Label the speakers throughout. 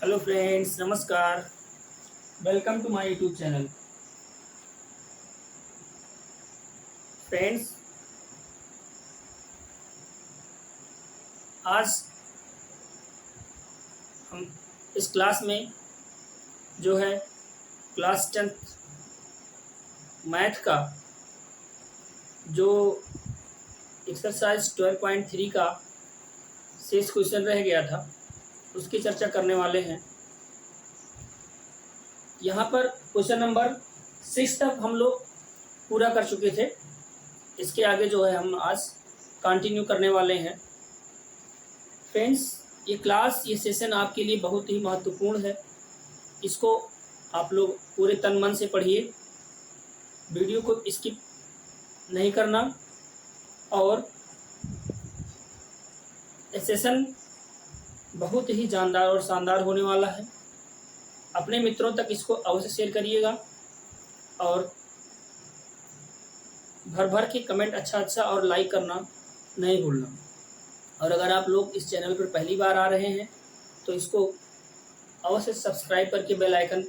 Speaker 1: Hello friends, नमस्कार। Welcome to my YouTube channel. Friends, आज हम इस क्लास में जो है क्लास 10th मैथ का जो एक्सरसाइज 12.3 का शेष क्वेश्चन रह गया था उसकी चर्चा करने वाले हैं। यहाँ पर क्वेश्चन नंबर 6 तक हम लोग पूरा कर चुके थे। इसके आगे जो है हम आज कंटिन्यू करने वाले हैं। फ्रेंड्स, ये सेशन आपके लिए बहुत ही महत्वपूर्ण है। इसको आप लोग पूरे तन मन से पढ़िए, वीडियो को स्किप नहीं करना। और ये सेशन बहुत ही जानदार और शानदार होने वाला है। अपने मित्रों तक इसको अवश्य शेयर करिएगा और भर भर के कमेंट अच्छा और लाइक करना नहीं भूलना। और अगर आप लोग इस चैनल पर पहली बार आ रहे हैं तो इसको अवश्य सब्सक्राइब करके बेल आइकन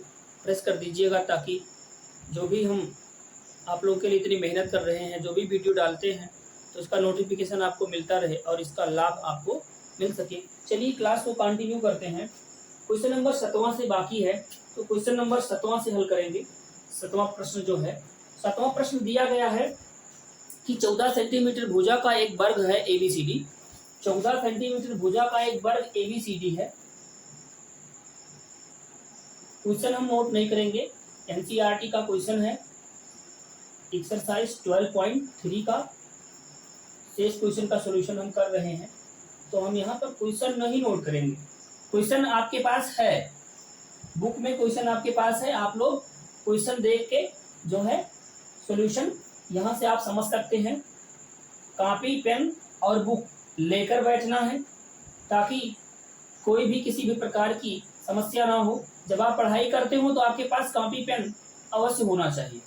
Speaker 1: प्रेस कर दीजिएगा, ताकि जो भी हम आप लोगों के लिए इतनी मेहनत कर रहे हैं, जो भी वीडियो डालते हैं, तो इसका नोटिफिकेशन आपको मिलता रहे और इसका लाभ आपको मिल सके। चलिए क्लास को कंटिन्यू करते हैं। क्वेश्चन नंबर 7वां से बाकी है, तो क्वेश्चन नंबर 7वां से हल करेंगे। 7वां प्रश्न जो है, 7वां प्रश्न दिया गया है कि 14 सेंटीमीटर भुजा का एक वर्ग है ABCD। 14 सेंटीमीटर भुजा का एक वर्ग ABCD है। क्वेश्चन हम नोट नहीं करेंगे, NCERT का क्वेश्चन है। एक्सरसाइज 12.3 का शेष क्वेश्चन का सॉल्यूशन हम कर रहे हैं, तो हम यहाँ पर क्वेश्चन नहीं नोट करेंगे। क्वेश्चन आपके पास है, बुक में क्वेश्चन आपके पास है। आप लोग क्वेश्चन देख के जो है सॉल्यूशन यहाँ से आप समझ सकते हैं। कॉपी पेन और बुक लेकर बैठना है, ताकि कोई भी किसी भी प्रकार की समस्या ना हो। जब आप पढ़ाई करते हो तो आपके पास कॉपी पेन अवश्य होना चाहिए,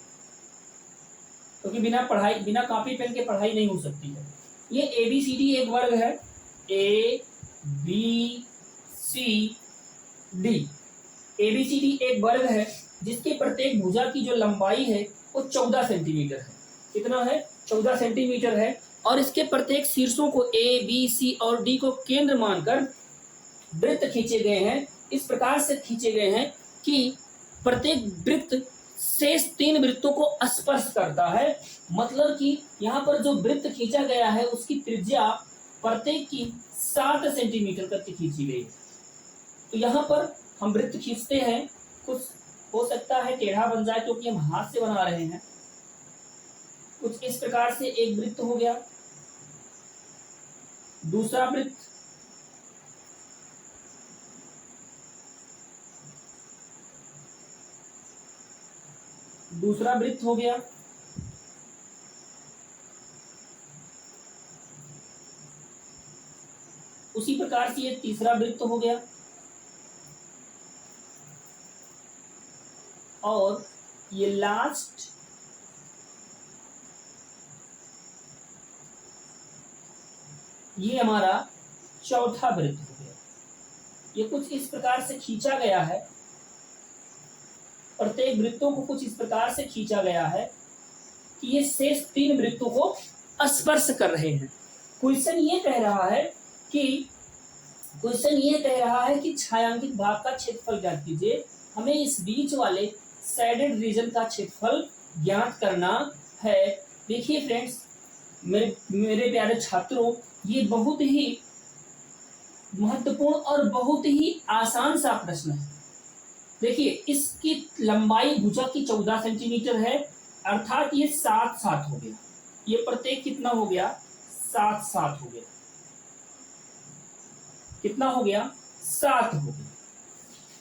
Speaker 1: क्योंकि बिना कॉपी पेन के पढ़ाई नहीं हो सकती है। ये ABCD एक वर्ग है, ABCD एक वर्ग है जिसके प्रत्येक भुजा की जो लंबाई है वो 14 सेंटीमीटर है। कितना है? 14 सेंटीमीटर है। और इसके प्रत्येक शीर्षों को A, B, C और D को केंद्र मानकर वृत्त खींचे गए हैं। इस प्रकार से खींचे गए हैं कि प्रत्येक वृत्त शेष 3 वृत्तों को स्पर्श करता है। मतलब कि यहाँ पर जो वृत्त खींचा गया है उसकी त्रिज्या प्रत्येक की 7 सेंटीमीटर तक खींची गई। तो यहाँ पर हम वृत्त खींचते हैं, कुछ हो सकता है टेढ़ा बन जाए क्योंकि हम हाथ से बना रहे हैं। कुछ इस प्रकार से एक वृत्त हो गया। दूसरा वृत्त, हो गया। उसी प्रकार से ये तीसरा वृत्त हो गया। और ये लास्ट ये हमारा चौथा वृत्त हो गया। ये कुछ इस प्रकार से खींचा गया है। प्रत्येक वृत्तों को कुछ इस प्रकार से खींचा गया है कि ये शेष 3 वृत्तों को स्पर्श कर रहे हैं। क्वेश्चन ये कह रहा है कि छायांकित भाग का क्षेत्रफल ज्ञात कीजिए। हमें इस बीच वाले शेडेड रीजन का क्षेत्रफल ज्ञात करना है। देखिए फ्रेंड्स, मेरे प्यारे छात्रों, ये बहुत ही महत्वपूर्ण और बहुत ही आसान सा प्रश्न है। देखिए, इसकी लंबाई भुजा की 14 सेंटीमीटर है, अर्थात ये 7 हो गया। ये प्रत्येक कितना हो गया? 7 हो गया। कितना हो गया? 7 हो गया।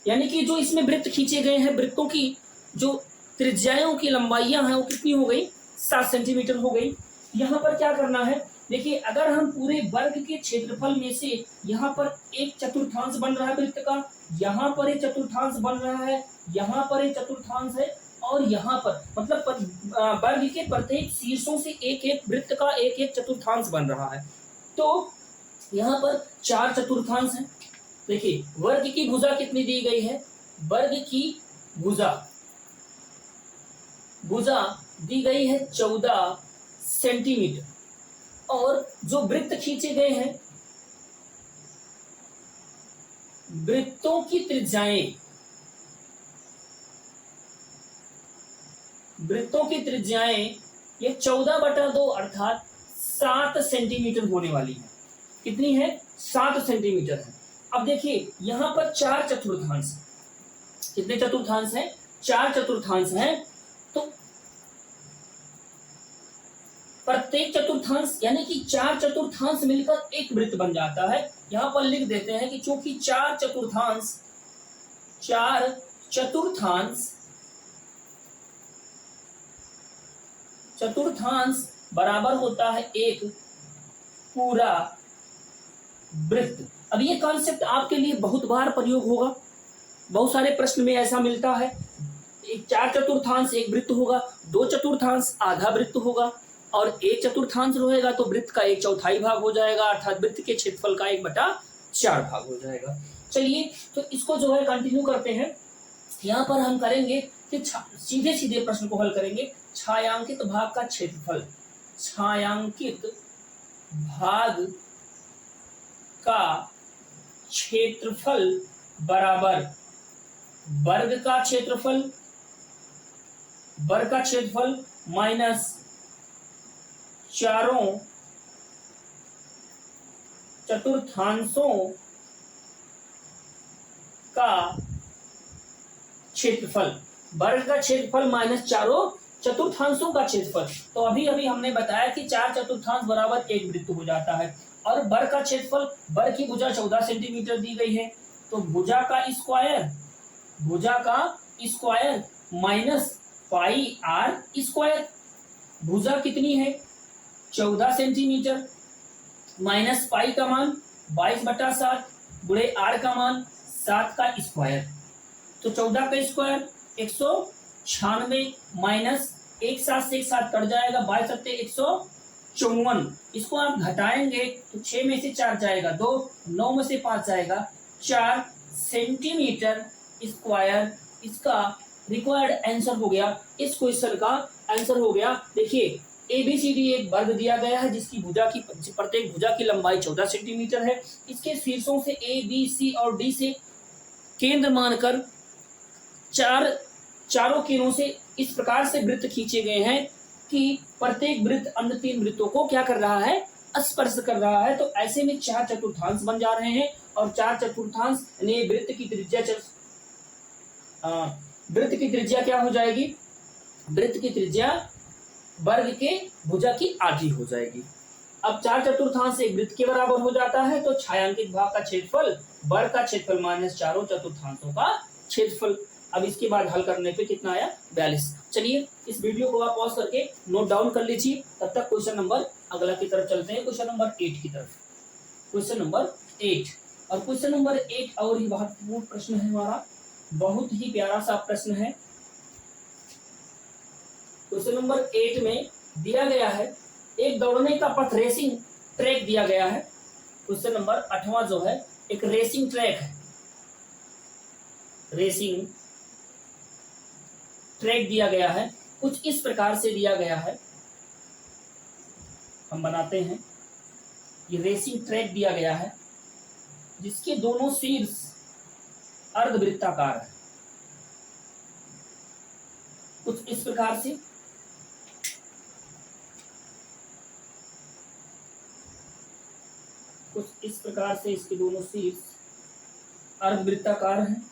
Speaker 1: यानी कि जो इसमें वृत्त खींचे गए हैं, वृत्तों की जो त्रिज्याओं की लंबाइयां हैं वो कितनी हो गई? 7 सेंटीमीटर हो गई। यहाँ पर क्या करना है? देखिए, अगर हम पूरे वर्ग के क्षेत्रफल में से यहाँ पर एक चतुर्थांश बन रहा है वृत्त का, यहाँ पर एक चतुर्थांश बन रहा है, यहाँ पर एक चतुर्थांश है, और यहाँ पर मतलब वर्ग के प्रत्येक शीर्षों से एक एक वृत्त का एक एक चतुर्थांश बन रहा है। तो यहाँ पर 4 चतुर्थांश है। देखिए वर्ग की भुजा कितनी दी गई है, वर्ग की भुजा दी गई है 14 सेंटीमीटर, और जो वृत्त खींचे गए हैं, वृत्तों की त्रिज्याएं ये 14/2 अर्थात 7 सेंटीमीटर होने वाली है। कितनी है, 7 सेंटीमीटर है। अब देखिए यहां पर 4 चतुर्थांश, कितने चतुर्थांश हैं, 4 चतुर्थांश हैं। तो प्रत्येक चतुर्थांश यानी कि 4 चतुर्थांश मिलकर एक वृत्त बन जाता है। यहां पर लिख देते हैं कि चूंकि 4 चतुर्थांश बराबर होता है एक पूरा वृत्त। अब ये कॉन्सेप्ट आपके लिए बहुत बार प्रयोग होगा, बहुत सारे प्रश्न में ऐसा मिलता है। 4 चतुर्थांश एक वृत्त होगा, 2 चतुर्थांश आधा वृत्त होगा, और 1 चतुर्थांश रहेगा तो वृत्त का 1/4 भाग हो जाएगा, अर्थात वृत्त के क्षेत्रफल का 1/4 भाग हो जाएगा। चलिए तो इसको जो है कंटिन्यू करते हैं। यहाँ पर हम करेंगे कि सीधे सीधे प्रश्न को हल करेंगे। छायांकित भाग का क्षेत्रफल, छायांकित भाग का क्षेत्रफल बराबर वर्ग का क्षेत्रफल माइनस चारों चतुर्थांशों का क्षेत्रफल, वर्ग का क्षेत्रफल माइनस चारों चतुर्थांशों का क्षेत्रफल। तो अभी हमने बताया कि 4 चतुर्थांश बराबर एक वृत्त हो जाता है, और वर्ग का क्षेत्रफल, वर्ग की भुजा 14 सेंटीमीटर दी गई है, तो भुजा का square minus pi R square. भुजा कितनी है, 14 सेंटीमीटर, माइनस पाई का मान 22/7 गुणे आर का मान 7 का स्क्वायर। तो 14 का स्क्वायर 196 माइनस 1 7 से 1 7 कट जाएगा, 22 7 154। इसको आप घटाएंगे तो 6 में से 4 जाएगा 2, 9 में से 5 जाएगा 4 सेंटीमीटर स्क्वायर इसका रिक्वायर्ड आंसर हो गया। इस क्वेश्चन का आंसर हो गया। देखिए ABCD एक वर्ग दिया गया है जिसकी प्रत्येक भुजा की लंबाई 14 सेंटीमीटर है। इसके शीर्षों से A, B, C और D से केंद्र मानकर चारों किरणों से इस प्रकार से वृत्त खींचे गए हैं कि प्रत्येक वृत्त अन्य 3 वृत्तों को क्या कर रहा है, स्पर्श कर रहा है। तो ऐसे में 4 चतुर्थांश बन जा रहे हैं, और 4 चतुर्थांश यानी वृत्त की त्रिज्या क्या हो जाएगी, वृत्त की त्रिज्या वर्ग के भुजा की आधी हो जाएगी। अब 4 चतुर्थांश एक वृत्त के बराबर हो जाता है, तो छायांकित भाग का क्षेत्रफल वर्ग का क्षेत्रफल माइनस चारों चतुर्थांशों का क्षेत्रफल। अब इसके बाद हल करने पे कितना आया, 42। चलिए इस वीडियो को आप पॉज करके नोट डाउन कर लीजिए, तब तक क्वेश्चन नंबर अगला की तरफ चलते हैं, क्वेश्चन नंबर 8 की तरफ। क्वेश्चन नंबर 8, और क्वेश्चन नंबर 8 और ही महत्वपूर्ण प्रश्न है हमारा, बहुत ही प्यारा सा प्रश्न है। क्वेश्चन नंबर 8 में दिया गया है एक दौड़ने का पथ, रेसिंग ट्रैक दिया गया है। क्वेश्चन नंबर 8वां जो है एक रेसिंग ट्रैक है, रेसिंग ट्रैक दिया गया है। कुछ इस प्रकार से दिया गया है, हम बनाते हैं। ये रेसिंग ट्रैक दिया गया है जिसके दोनों शीर्ष अर्धवृत्ताकार है, कुछ इस प्रकार से। कुछ इस प्रकार से इसके दोनों शीर्ष अर्धवृत्ताकार हैं।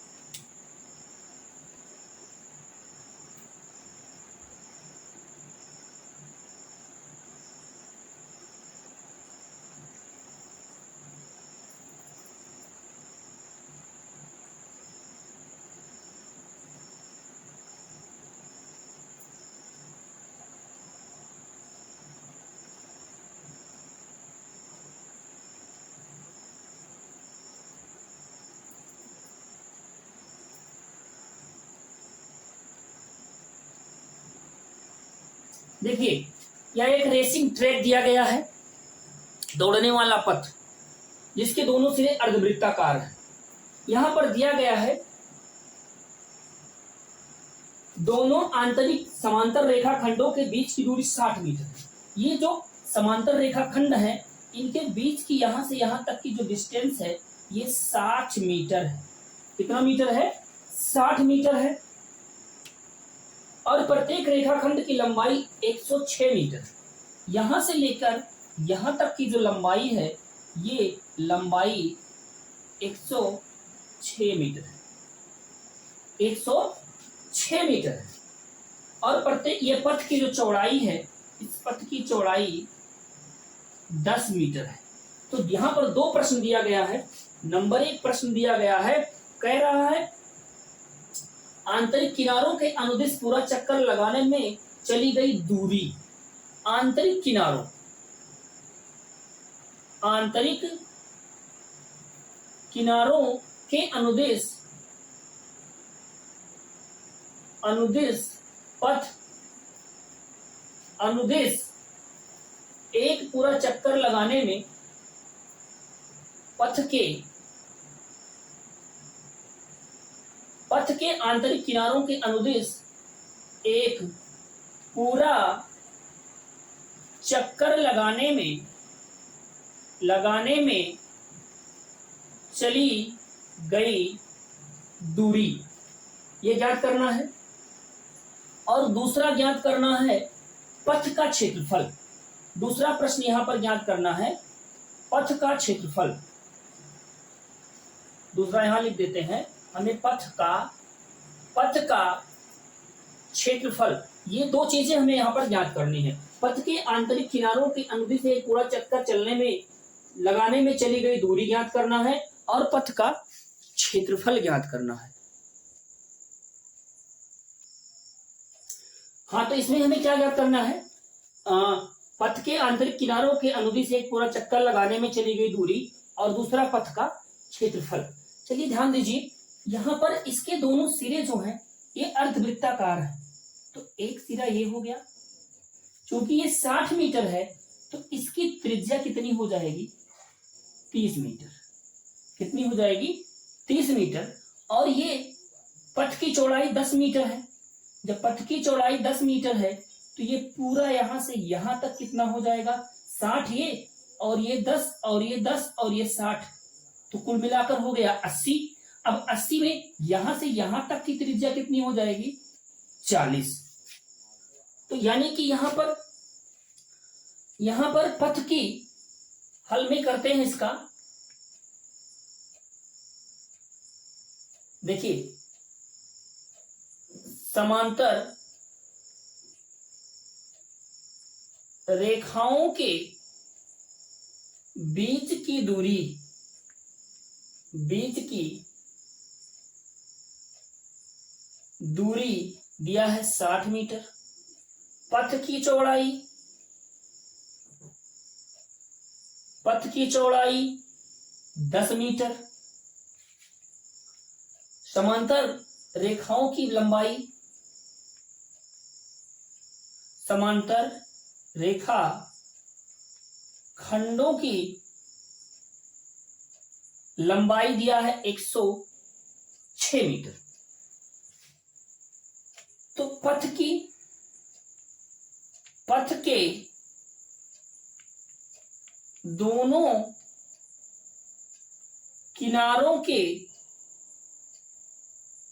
Speaker 1: देखिए यह एक रेसिंग ट्रैक दिया गया है, दौड़ने वाला पथ जिसके दोनों सिरे अर्धवृत्ताकार है। यहां पर दिया गया है दोनों आंतरिक समांतर रेखाखंडों के बीच की दूरी 60 मीटर है। ये जो समांतर रेखाखंड है इनके बीच की यहां से यहां तक की जो डिस्टेंस है ये 60 मीटर है। कितना मीटर है? 60 मीटर है। और प्रत्येक रेखाखंड की लंबाई 106 मीटर। यहां से लेकर यहां तक की जो लंबाई है ये लंबाई 106 मीटर है। 106 मीटर है। और प्रत्येक ये पथ की जो चौड़ाई है इस पथ की चौड़ाई 10 मीटर है। तो यहां पर दो प्रश्न दिया गया है। नंबर 1 प्रश्न दिया गया है, कह रहा है आंतरिक किनारों के अनुदिश पूरा चक्कर लगाने में चली गई दूरी। आंतरिक किनारों के अनुदिश एक पूरा चक्कर लगाने में पथ के आंतरिक किनारों के अनुदिश एक पूरा चक्कर लगाने में चली गई दूरी, ये ज्ञात करना है। और दूसरा ज्ञात करना है पथ का क्षेत्रफल। दूसरा प्रश्न यहां पर ज्ञात करना है पथ का क्षेत्रफल। दूसरा यहां लिख देते हैं, हमें पथ का क्षेत्रफल, ये दो चीजें हमें यहां पर ज्ञात करनी है। पथ के आंतरिक किनारों के अनुदिश से एक पूरा चक्कर लगाने में चली गई दूरी ज्ञात करना है और पथ का क्षेत्रफल ज्ञात करना है। हाँ, तो इसमें हमें क्या ज्ञात करना है? पथ के आंतरिक किनारों के अनुदिश से एक पूरा चक्कर लगाने में चली गई दूरी और दूसरा पथ का क्षेत्रफल। चलिए ध्यान दीजिए, यहां पर इसके दोनों सिरे जो हैं ये अर्धवृत्ताकार है। तो एक सिरा ये हो गया, क्योंकि ये 60 मीटर है तो इसकी त्रिज्या कितनी हो जाएगी? 30 मीटर। कितनी हो जाएगी? 30 मीटर। और ये पथ की चौड़ाई 10 मीटर है। जब पथ की चौड़ाई 10 मीटर है तो ये पूरा यहां से यहां तक कितना हो जाएगा? 60 ये, और ये 10 और ये 10 और ये 60, तो कुल मिलाकर हो गया 80। अब 80 में यहां से यहां तक की त्रिज्या कितनी हो जाएगी? 40। तो यानी कि यहां पर पथ की हल में करते हैं इसका। देखिए, समांतर रेखाओं के बीच की दूरी दिया है 60 मीटर। पथ की चौड़ाई 10 मीटर। समांतर रेखाओं की लंबाई, समांतर रेखा खंडों की लंबाई दिया है 106 मीटर। तो पथ के दोनों किनारों के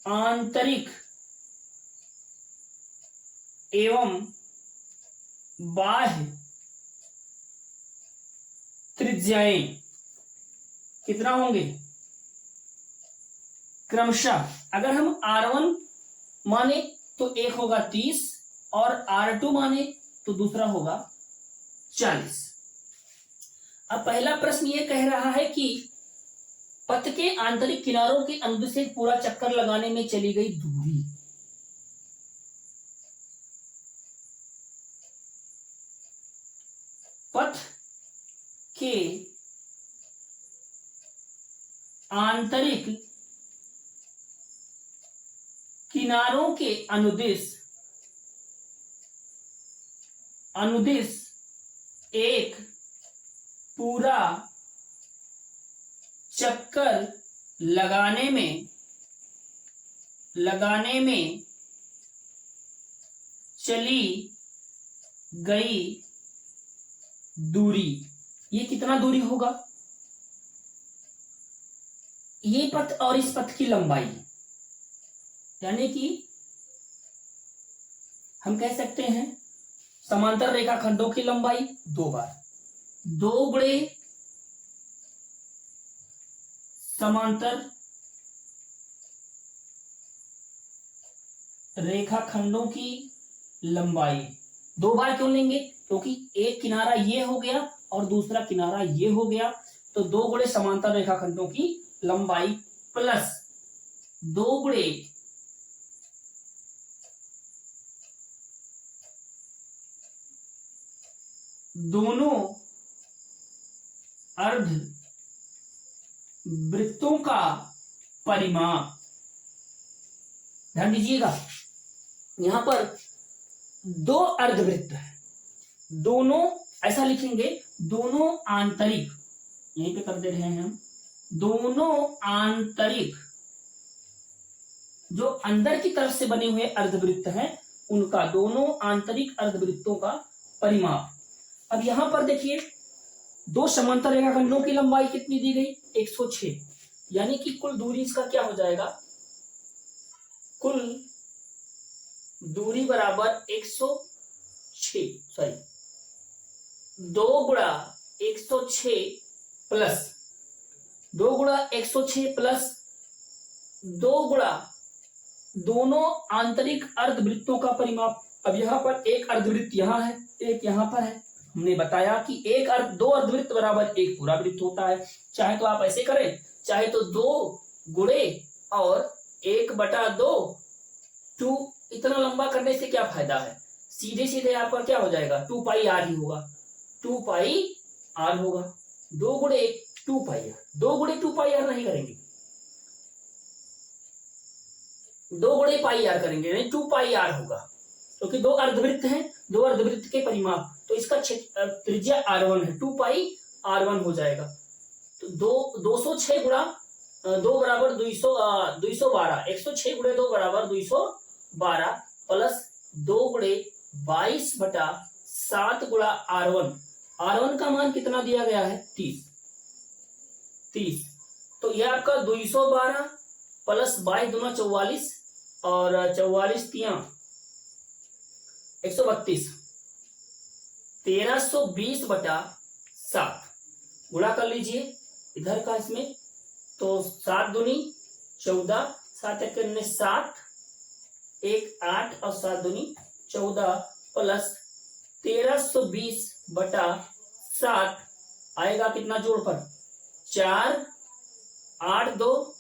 Speaker 1: आंतरिक एवं बाह्य त्रिज्याएं कितना होंगे? क्रमशः अगर हम R1 माने तो एक होगा 30 और R2 माने तो दूसरा होगा 40। अब पहला प्रश्न ये कह रहा है कि पथ के आंतरिक किनारों के अनुदिश से पूरा चक्कर लगाने में चली गई दूरी। पथ के आंतरिक किनारों के अनुदिश एक पूरा चक्कर लगाने में चली गई दूरी, ये कितना दूरी होगा? ये पथ और इस पथ की लंबाई, यानी कि हम कह सकते हैं समांतर रेखाखंडों की लंबाई 2 बार, 2 गुणे समांतर रेखाखंडों की लंबाई 2 बार क्यों लेंगे? क्योंकि एक किनारा ये हो गया और दूसरा किनारा ये हो गया, तो 2 गुणे समांतर रेखाखंडों की लंबाई प्लस 2 गुणे दोनों अर्ध वृत्तों का परिमाप। ध्यान दीजिएगा, यहां पर 2 अर्धवृत्त है, दोनों ऐसा लिखेंगे, दोनों आंतरिक, यहीं पे कर दे रहे हैं हम, दोनों आंतरिक जो अंदर की तरफ से बने हुए अर्धवृत्त हैं उनका, दोनों आंतरिक अर्धवृत्तों का परिमाप। अब यहां पर देखिए 2 समांतर रेखाखंडों की लंबाई कितनी दी गई? 106, यानी कि कुल दूरी इसका क्या हो जाएगा? कुल दूरी बराबर 106, सॉरी 2 गुणा 106 प्लस 2 गुणा 106 प्लस 2 गुणा दोनों आंतरिक अर्धवृत्तों का परिमाप। अब यहाँ पर एक अर्धवृत्त यहाँ है, एक यहाँ पर है। हमने बताया कि 2 अर्धवृत्त बराबर 1 पूरा वृत्त होता है। चाहे तो आप ऐसे करें, चाहे तो 2 गुणे और 1/2, 2 इतना लंबा करने से क्या फायदा है? सीधे सीधे आपका क्या हो जाएगा? 2 पाई आर ही होगा, 2 पाई आर होगा। 2 गुणे 2 पाई आर, 2 गुणे 2 पाई आर नहीं करेंगे, 2 गुणे पाई आर करेंगे, नहीं 2 पाई आर होगा, क्योंकि 2 अर्धवृत्त हैं, 2 अर्धवृत्त के परिमाप, तो इसका त्रिज्या r1 है, 2 पाई r1 हो जाएगा। तो 206 गुणा 2 बराबर 212, 106 गुणे 2 बराबर 212 प्लस 2 गुणे 22/7 गुणा r1 का मान कितना दिया गया है? 30। तो यह आपका 212 प्लस 22 दूना 44 और 44 तिया 132, 1320/7 गुणा कर लीजिए इधर का इसमें, तो 7 दूनी 14, 7 एक 7, 1 8 और 7 दूनी 14 प्लस 1320/7 आएगा कितना जोड़ पर? 4 8 2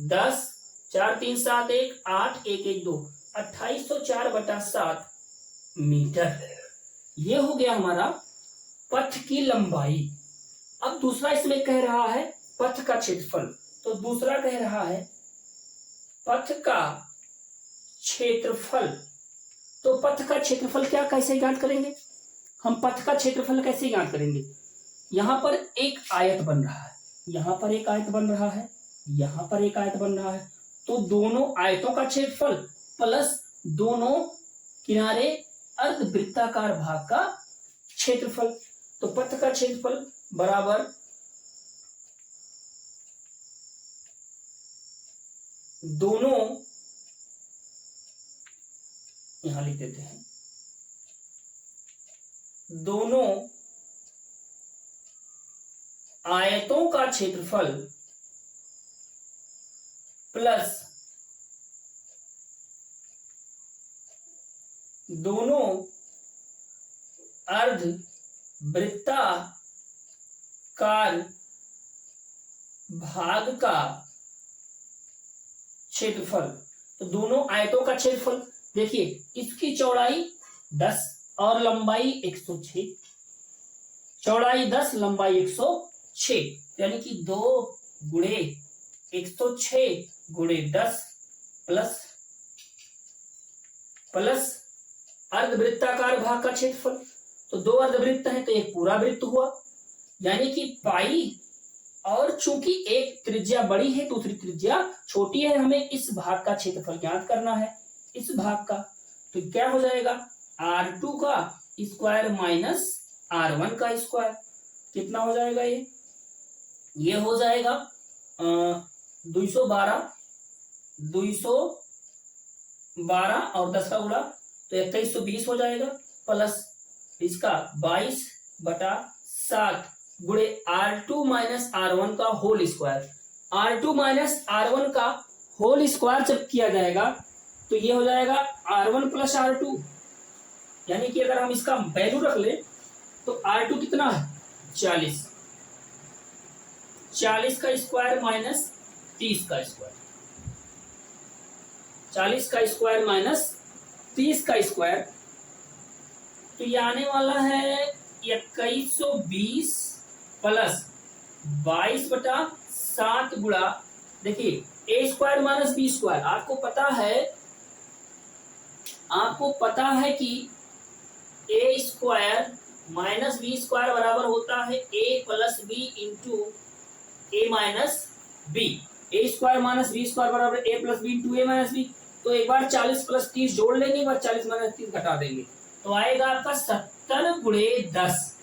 Speaker 1: 10, 4 3 7 1 8 1 1 2, 2804/7 मीटर। ये हो गया हमारा पथ की लंबाई। अब दूसरा इसमें कह रहा है पथ का क्षेत्रफल, तो दूसरा कह रहा है पथ का क्षेत्रफल। तो पथ का क्षेत्रफल क्या, कैसे ज्ञात करेंगे हम? पथ का क्षेत्रफल कैसे ज्ञात करेंगे? यहां पर एक आयत बन रहा है, यहां पर एक आयत बन रहा है, यहां पर एक आयत बन रहा है, तो दोनों आयतों का क्षेत्रफल प्लस दोनों किनारे अर्धवृत्ताकार भाग का क्षेत्रफल। तो पथ का क्षेत्रफल बराबर दोनों, यहां लिख देते हैं, दोनों आयतों का क्षेत्रफल प्लस दोनों अर्धवृत्ताकार भाग का क्षेत्रफल। तो दोनों आयतों का क्षेत्रफल देखिए, इसकी चौड़ाई 10 और लंबाई 106, चौड़ाई 10 लंबाई 106, यानी कि 2 गुणे 106 गुणे 10 प्लस अर्धवृत्ताकार भाग का क्षेत्रफल। तो 2 अर्धवृत्त हैं तो एक पूरा वृत्त हुआ, यानी कि पाई और चूंकि एक त्रिज्या बड़ी है दूसरी त्रिज्या छोटी है, हमें इस भाग का क्षेत्रफल ज्ञात करना है, इस भाग का। तो क्या हो जाएगा, R2 का स्क्वायर माइनस R1 का स्क्वायर। कितना हो जाएगा ये हो जाएगा 212 और 10 का गुणा तो 2120 हो जाएगा, प्लस इसका 22/7 गुणे R2 माइनस R1 का whole square. R2 minus R1 का होल स्क्वायर जब किया जाएगा तो ये हो जाएगा R1 प्लस R2, यानी कि अगर हम इसका वैल्यू रख ले तो R2 कितना है 40 का स्क्वायर माइनस 30 का स्क्वायर, 40 का स्क्वायर माइनस 30 का स्क्वायर, तो ये आने वाला है 2120 प्लस 22/7 गुणा, देखिए ए स्क्वायर माइनस बी स्क्वायर। आपको पता है कि ए स्क्वायर माइनस बी स्क्वायर बराबर होता है ए प्लस बी इंटू ए माइनस बी। ए स्क्वायर माइनस बी स्क्वायर बराबर ए प्लस बी इंटू ए माइनस बी। तो एक बार 40 प्लस 30 जोड़ लेंगे, एक बार 40 माइनस 30 घटा देंगे, तो आएगा आपका 70 गुणे 10,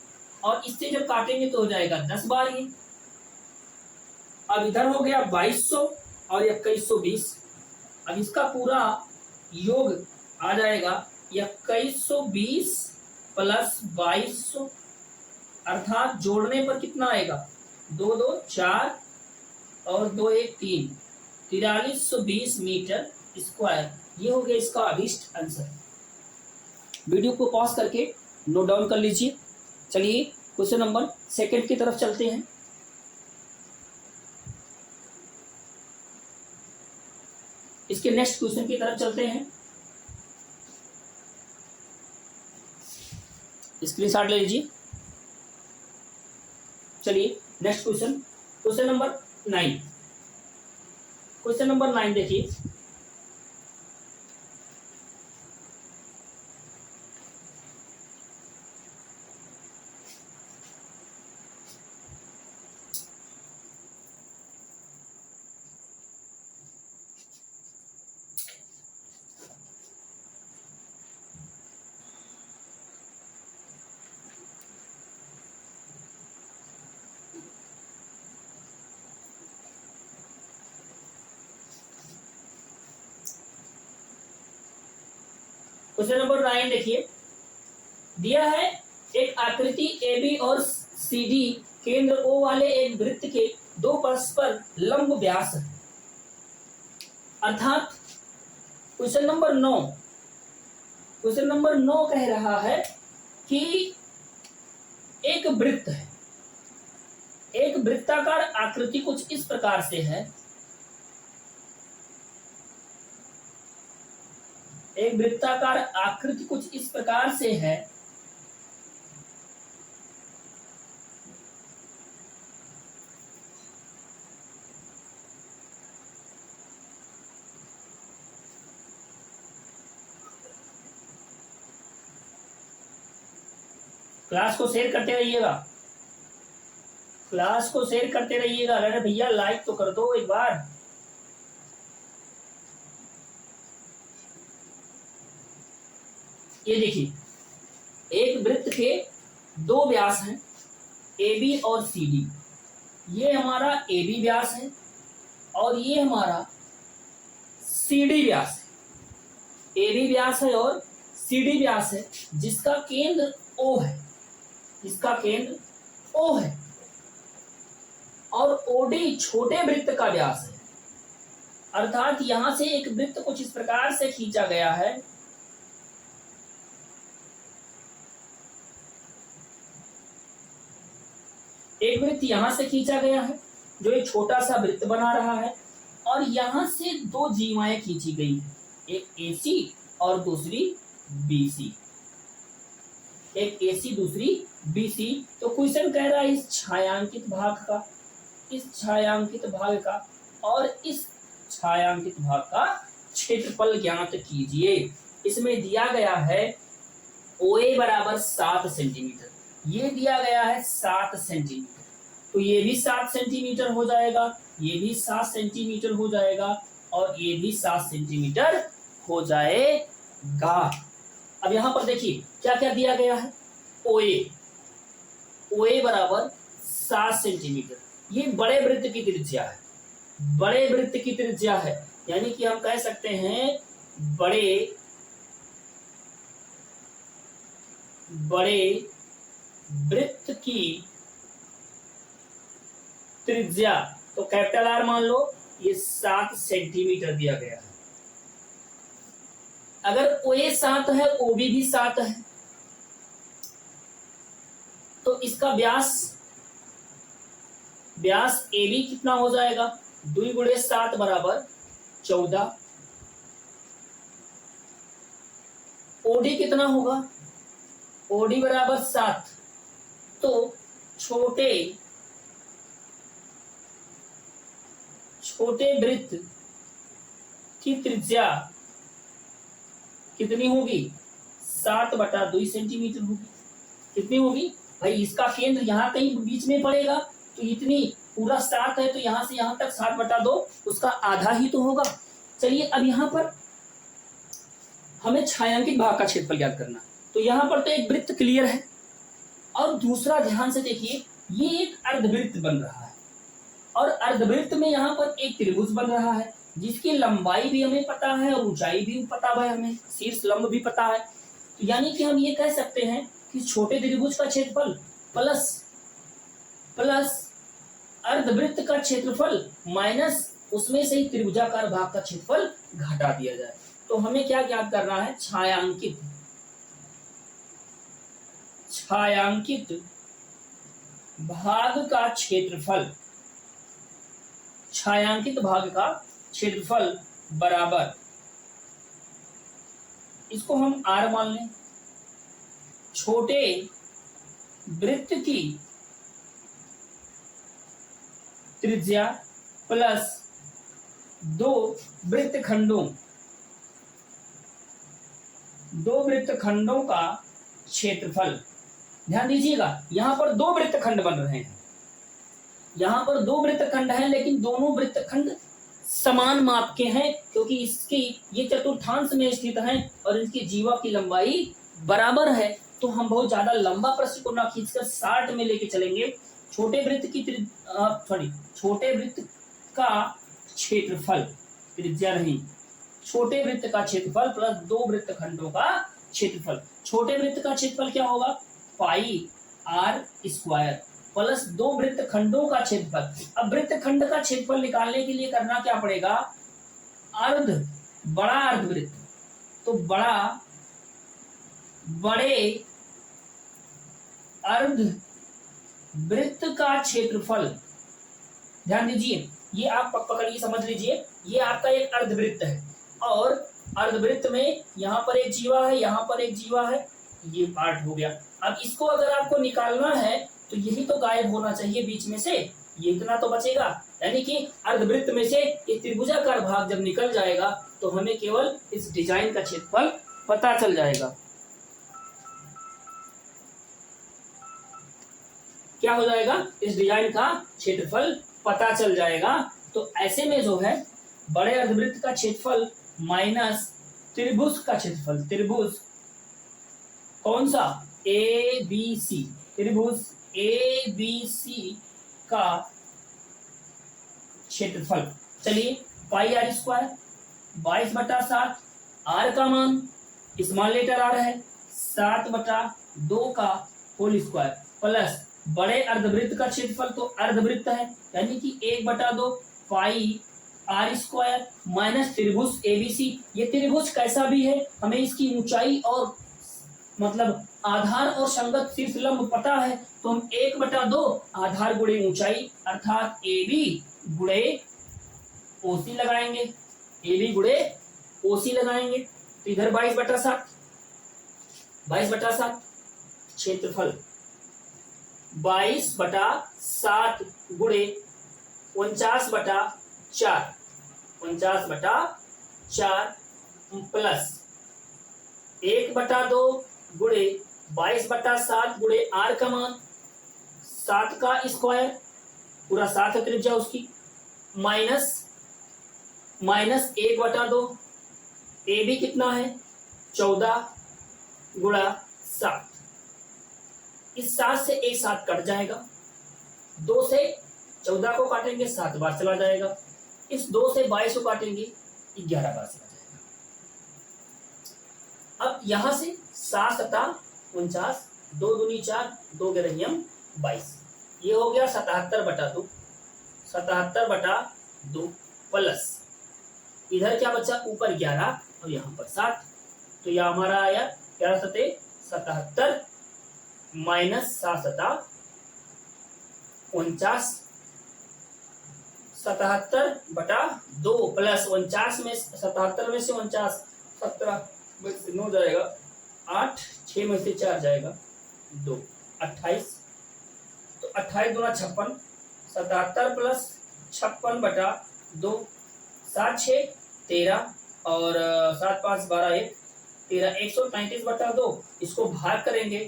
Speaker 1: और इससे जब काटेंगे तो हो जाएगा 10 बार ये। अब इधर हो गया 2200 और 2120, अब इसका पूरा योग आ जाएगा 2120 प्लस 2200, अर्थात जोड़ने पर कितना आएगा 2 2 4 और 2 1 3, 4320 मीटर स्क्वायर। ये हो गया इसका अभीष्ट आंसर। वीडियो को पॉज करके नोट डाउन कर लीजिए। चलिए क्वेश्चन नंबर 2 की तरफ चलते हैं। इसके नेक्स्ट क्वेश्चन की तरफ चलते हैं। स्क्रीनशॉट ले लीजिए। चलिए next question number 9। Question number 9 देखिए, क्वेश्चन नंबर 9 देखिए, दिया है एक आकृति AB और CD केंद्र O वाले एक वृत्त के दो परस्पर लंब व्यास है। अर्थात क्वेश्चन नंबर 9 कह रहा है कि एक वृत्त है, एक वृत्ताकार आकृति कुछ इस प्रकार से है, एक वृत्ताकार आकृति कुछ इस प्रकार से है, क्लास को शेयर करते रहिएगा, क्लास को शेयर करते रहिएगा। अरे भैया लाइक तो कर दो एक बार। ये देखिए, एक वृत्त के दो व्यास हैं AB और CD। ये हमारा AB व्यास है और ये हमारा CD व्यास है। AB व्यास है और CD व्यास है, जिसका केंद्र O है, इसका केंद्र O है, और OD छोटे वृत्त का व्यास है। अर्थात यहां से एक वृत्त कुछ इस प्रकार से खींचा गया है, एक वृत्त यहां से खींचा गया है जो एक छोटा सा वृत्त बना रहा है, और यहां से दो जीवाएं खींची गई है, एक AC और दूसरी BC, एक AC दूसरी BC। तो क्वेश्चन कह रहा है इस छायांकित भाग का, इस छायांकित भाग का और इस छायांकित भाग का क्षेत्रफल ज्ञात कीजिए। इसमें दिया गया है OA बराबर 7 सेंटीमीटर, ये दिया गया है 7 सेंटीमीटर, तो ये भी 7 सेंटीमीटर हो जाएगा, ये भी 7 सेंटीमीटर हो जाएगा और ये भी 7 सेंटीमीटर हो जाएगा। अब यहां पर देखिए क्या क्या दिया गया है। OA बराबर 7 सेंटीमीटर, ये बड़े वृत्त की त्रिज्या है, बड़े वृत्त की त्रिज्या है, यानी कि हम कह सकते हैं बड़े वृत्त की त्रिज्या, तो कैपिटल आर मान लो, ये 7 सेंटीमीटर दिया गया है। अगर OA 7 है, OB भी 7 है, तो इसका व्यास AB कितना हो जाएगा, 2 गुणे 7 बराबर 14। OD कितना होगा, OD बराबर 7, तो छोटे वृत्त की त्रिज्या कितनी होगी, 7/2 सेंटीमीटर होगी। कितनी होगी भाई, इसका केंद्र यहाँ कहीं बीच में पड़ेगा, तो इतनी, पूरा 7 है तो यहाँ से यहाँ तक 7/2, उसका आधा ही तो होगा। चलिए अब यहाँ पर हमें छायांकित भाग का क्षेत्रफल ज्ञात करना। तो यहाँ पर तो एक वृत्त क्लियर है, और दूसरा ध्यान से देखिए, ये एक अर्धवृत्त बन रहा है, और अर्धवृत्त में यहाँ पर एक त्रिभुज बन रहा है, जिसकी लंबाई भी हमें पता है और ऊंचाई भी पता है, हमें शीर्ष लंब भी पता है। तो यानी कि हम ये कह सकते हैं कि छोटे त्रिभुज का क्षेत्रफल प्लस अर्धवृत्त का क्षेत्रफल माइनस उसमें से ही त्रिभुजाकार भाग का क्षेत्रफल घटा दिया जाए। तो हमें क्या ज्ञात करना है, छायांकित भाग का क्षेत्रफल, छायांकित भाग का क्षेत्रफल बराबर, इसको हम R मान लें, छोटे वृत्त की त्रिज्या प्लस 2 वृत्तखंडों का क्षेत्रफल। ध्यान दीजिएगा, यहां पर 2 वृत्तखंड बन रहे हैं, यहां पर 2 वृत्तखंड हैं, लेकिन दोनों वृत्तखंड समान माप के हैं, क्योंकि इसकी ये चतुर्थांश में स्थित हैं और इनकी जीवा की लंबाई बराबर है। तो हम बहुत ज्यादा लंबा प्रश्न को ना खींचकर 60 में लेके चलेंगे। छोटे वृत्त का क्षेत्रफल, त्रिज्या नहीं, छोटे वृत्त का क्षेत्रफल प्लस 2 वृत्तखंडों का क्षेत्रफल। छोटे वृत्त का क्षेत्रफल क्या होगा, πr² प्लस 2 वृत्तखंडों का क्षेत्रफल। अब वृत्तखंड का क्षेत्रफल निकालने के लिए करना क्या पड़ेगा, बड़ा अर्धवृत्त, तो बड़े अर्धवृत्त का क्षेत्रफल। ध्यान दीजिए, ये आप पकड़िए, समझ लीजिए, ये आपका एक अर्धवृत्त है, और अर्धवृत्त में यहाँ पर एक जीवा है, यहाँ पर एक जीवा है, ये पार्ट हो गया। अब इसको अगर आपको निकालना है तो यही तो गायब होना चाहिए बीच में से, ये इतना तो बचेगा। यानी कि अर्धवृत्त में से ये त्रिभुजाकार भाग जब निकल जाएगा तो हमें केवल इस डिजाइन का क्षेत्रफल पता चल जाएगा। क्या हो जाएगा, इस डिजाइन का क्षेत्रफल पता चल जाएगा। तो ऐसे में जो है बड़े अर्धवृत्त का क्षेत्रफल माइनस त्रिभुज का क्षेत्रफल, त्रिभुज कौन सा, ABC, त्रिभुज ABC का क्षेत्रफल। चलिए πr², 22/7, R का मान स्मॉल लेटर R है, 7/2 का होल स्क्वायर, प्लस बड़े अर्धवृत्त का क्षेत्रफल तो अर्धवृत्त है, यानी कि 1/2 πr² माइनस त्रिभुज ABC। ये त्रिभुज कैसा भी है, हमें इसकी ऊंचाई और मतलब आधार और संगत शीर्ष लंब पता है, तो हम 1/2 आधार गुणे ऊंचाई अर्थात AB गुणे OC लगाएंगे, AB गुणे OC लगाएंगे। तो इधर 22/7 क्षेत्रफल 22/7 गुणे 49/4 प्लस 1/2 गुणे 22/7 गुणे R का मान 7 का स्क्वायर पूरा 7 है त्रिज्या उसकी, माइनस 1/2, ए भी कितना है 14 गुणा 7, इस 7 से एक 7 कट जाएगा, 2 से 14 को काटेंगे 7 बार चला जाएगा, इस 2 से 22 को काटेंगे 11 बार चला जाएगा। अब यहां से 7 सता 49, 2 दूनी 4, 2 के रही हम 22, ये हो गया 77/2, 77/2 प्लस इधर क्या बचा, ऊपर 11 और यहाँ पर 7, तो यह हमारा आया 11 सते 77 माइनस 7 सता 49, 77/2 प्लस 49 में 77 में से 49 17 में से 9 जाएगा 8, 6 में से 4 जाएगा 2, 28, तो 28 दूना 56, 77 प्लस 56/2, 7 6 13 और 7 5 12 1 13, 133/2, इसको भाग करेंगे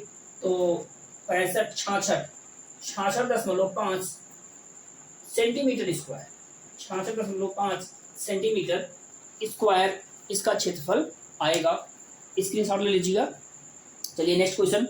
Speaker 1: तो 65 66.5 सेंटीमीटर स्क्वायर, 66.5 सेंटीमीटर स्क्वायर इसका क्षेत्रफल आएगा। स्क्रीनशॉट ले लीजिएगा। चलिए नेक्स्ट क्वेश्चन।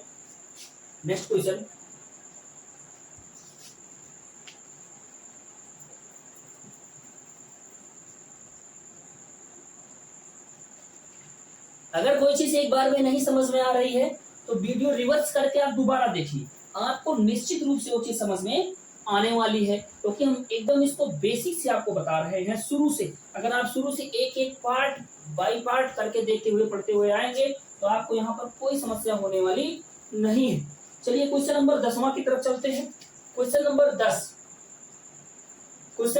Speaker 1: अगर कोई चीज एक बार में नहीं समझ में आ रही है तो वीडियो रिवर्स करके आप दोबारा देखिए, आपको निश्चित रूप से वो चीज समझ में आने वाली है, क्योंकि हम एकदम इसको बेसिक से आपको बता रहे हैं शुरू से। अगर आप शुरू से एक एक पार्ट बाई पार्ट करके देखते हुए पढ़ते हुए आएंगे तो आपको यहाँ पर कोई समस्या होने वाली नहीं है। चलिए क्वेश्चन नंबर 10वां की तरफ चलते हैं। क्वेश्चन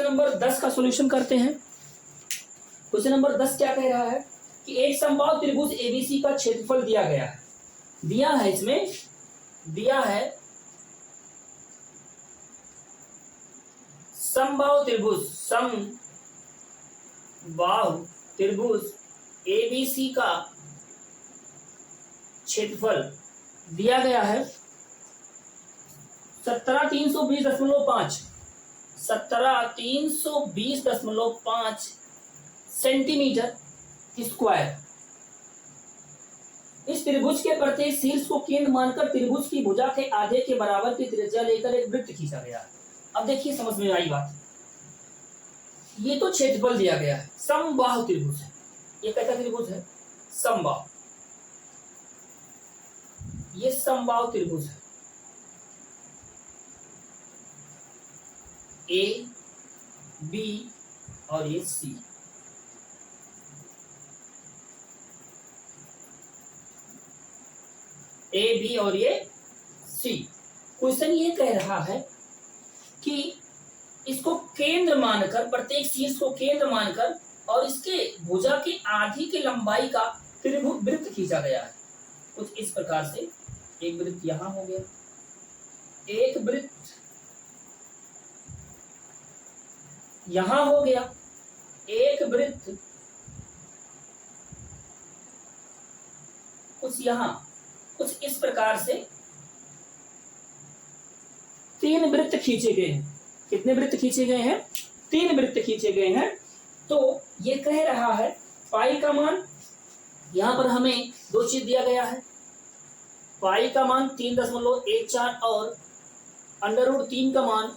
Speaker 1: नंबर 10 का सॉल्यूशन करते हैं। क्वेश्चन नंबर 10 क्या कह रहा है कि एक समबाहु त्रिभुज एबीसी का क्षेत्रफल दिया गया है। इसमें दिया है समबाहु त्रिभुज एबीसी का क्षेत्रफल दिया गया है 17,320.5 सेंटीमीटर स्क्वायर। इस त्रिभुज के प्रत्येक शीर्ष को केंद्र मानकर त्रिभुज की भुजा के आधे के बराबर की त्रिज्या लेकर एक वृत्त खींचा गया है। अब देखिए समझ में आई बात, ये तो क्षेत्रफल दिया गया है, समबाहु त्रिभुज है, ये कैसा त्रिभुज है, समबाहु, ये समबाहु त्रिभुज है, ए बी और ये सी। ए बी और ये सी। क्वेश्चन ये कह रहा है कि इसको केंद्र मानकर, प्रत्येक शीर्ष को केंद्र मानकर और इसके भुजा की आधी की लंबाई का त्रिभुज वृत्त खींचा गया है। कुछ इस प्रकार से एक वृत्त यहां हो गया, एक वृत्त यहां हो गया, एक वृत्त कुछ यहां, कुछ इस प्रकार से 3 वृत्त खींचे गए हैं। कितने वृत्त खींचे गए हैं, 3 वृत्त खींचे गए हैं। तो ये कह रहा है पाई का मान, यहां पर हमें 2 चीज दिया गया है, पाई का मान 3.14 और √3 का मान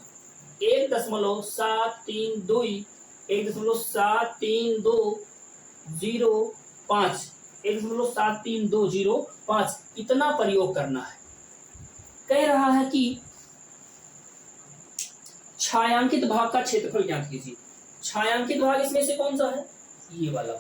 Speaker 1: 1.73205 इतना प्रयोग करना है। कह रहा है कि छायांकित भाग का क्षेत्रफल ज्ञात कीजिए। छायांकित भाग इसमें से कौन सा है, ये वाला।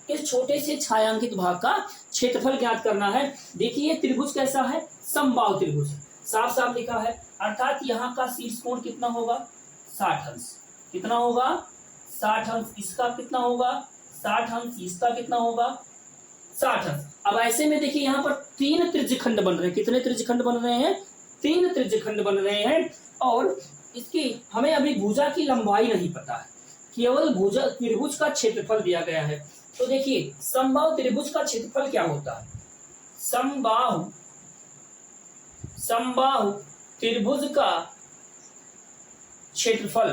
Speaker 1: इस छोटे से छायांकित भाग का क्षेत्रफल ज्ञात करना है। देखिए त्रिभुज कैसा है, समबाहु त्रिभुज है, साफ साफ लिखा है, अर्थात यहाँ का शीर्ष कोण कितना होगा, 60 अंश। कितना होगा, 60 अंश। इसका कितना होगा, 60 अंश। इसका कितना होगा, 60 अंश। अब ऐसे में देखिए यहाँ पर 3 त्रिज्यखंड बन रहे हैं। कितने त्रिज्यखंड बन रहे हैं, 3 त्रिज्यखंड बन रहे हैं। और इसकी हमें अभी भुजा की लंबाई नहीं पता है, केवल भुजा त्रिभुज का क्षेत्रफल दिया गया है। तो देखिए समबाहु त्रिभुज का क्षेत्रफल क्या होता है, समबाहु त्रिभुज का क्षेत्रफल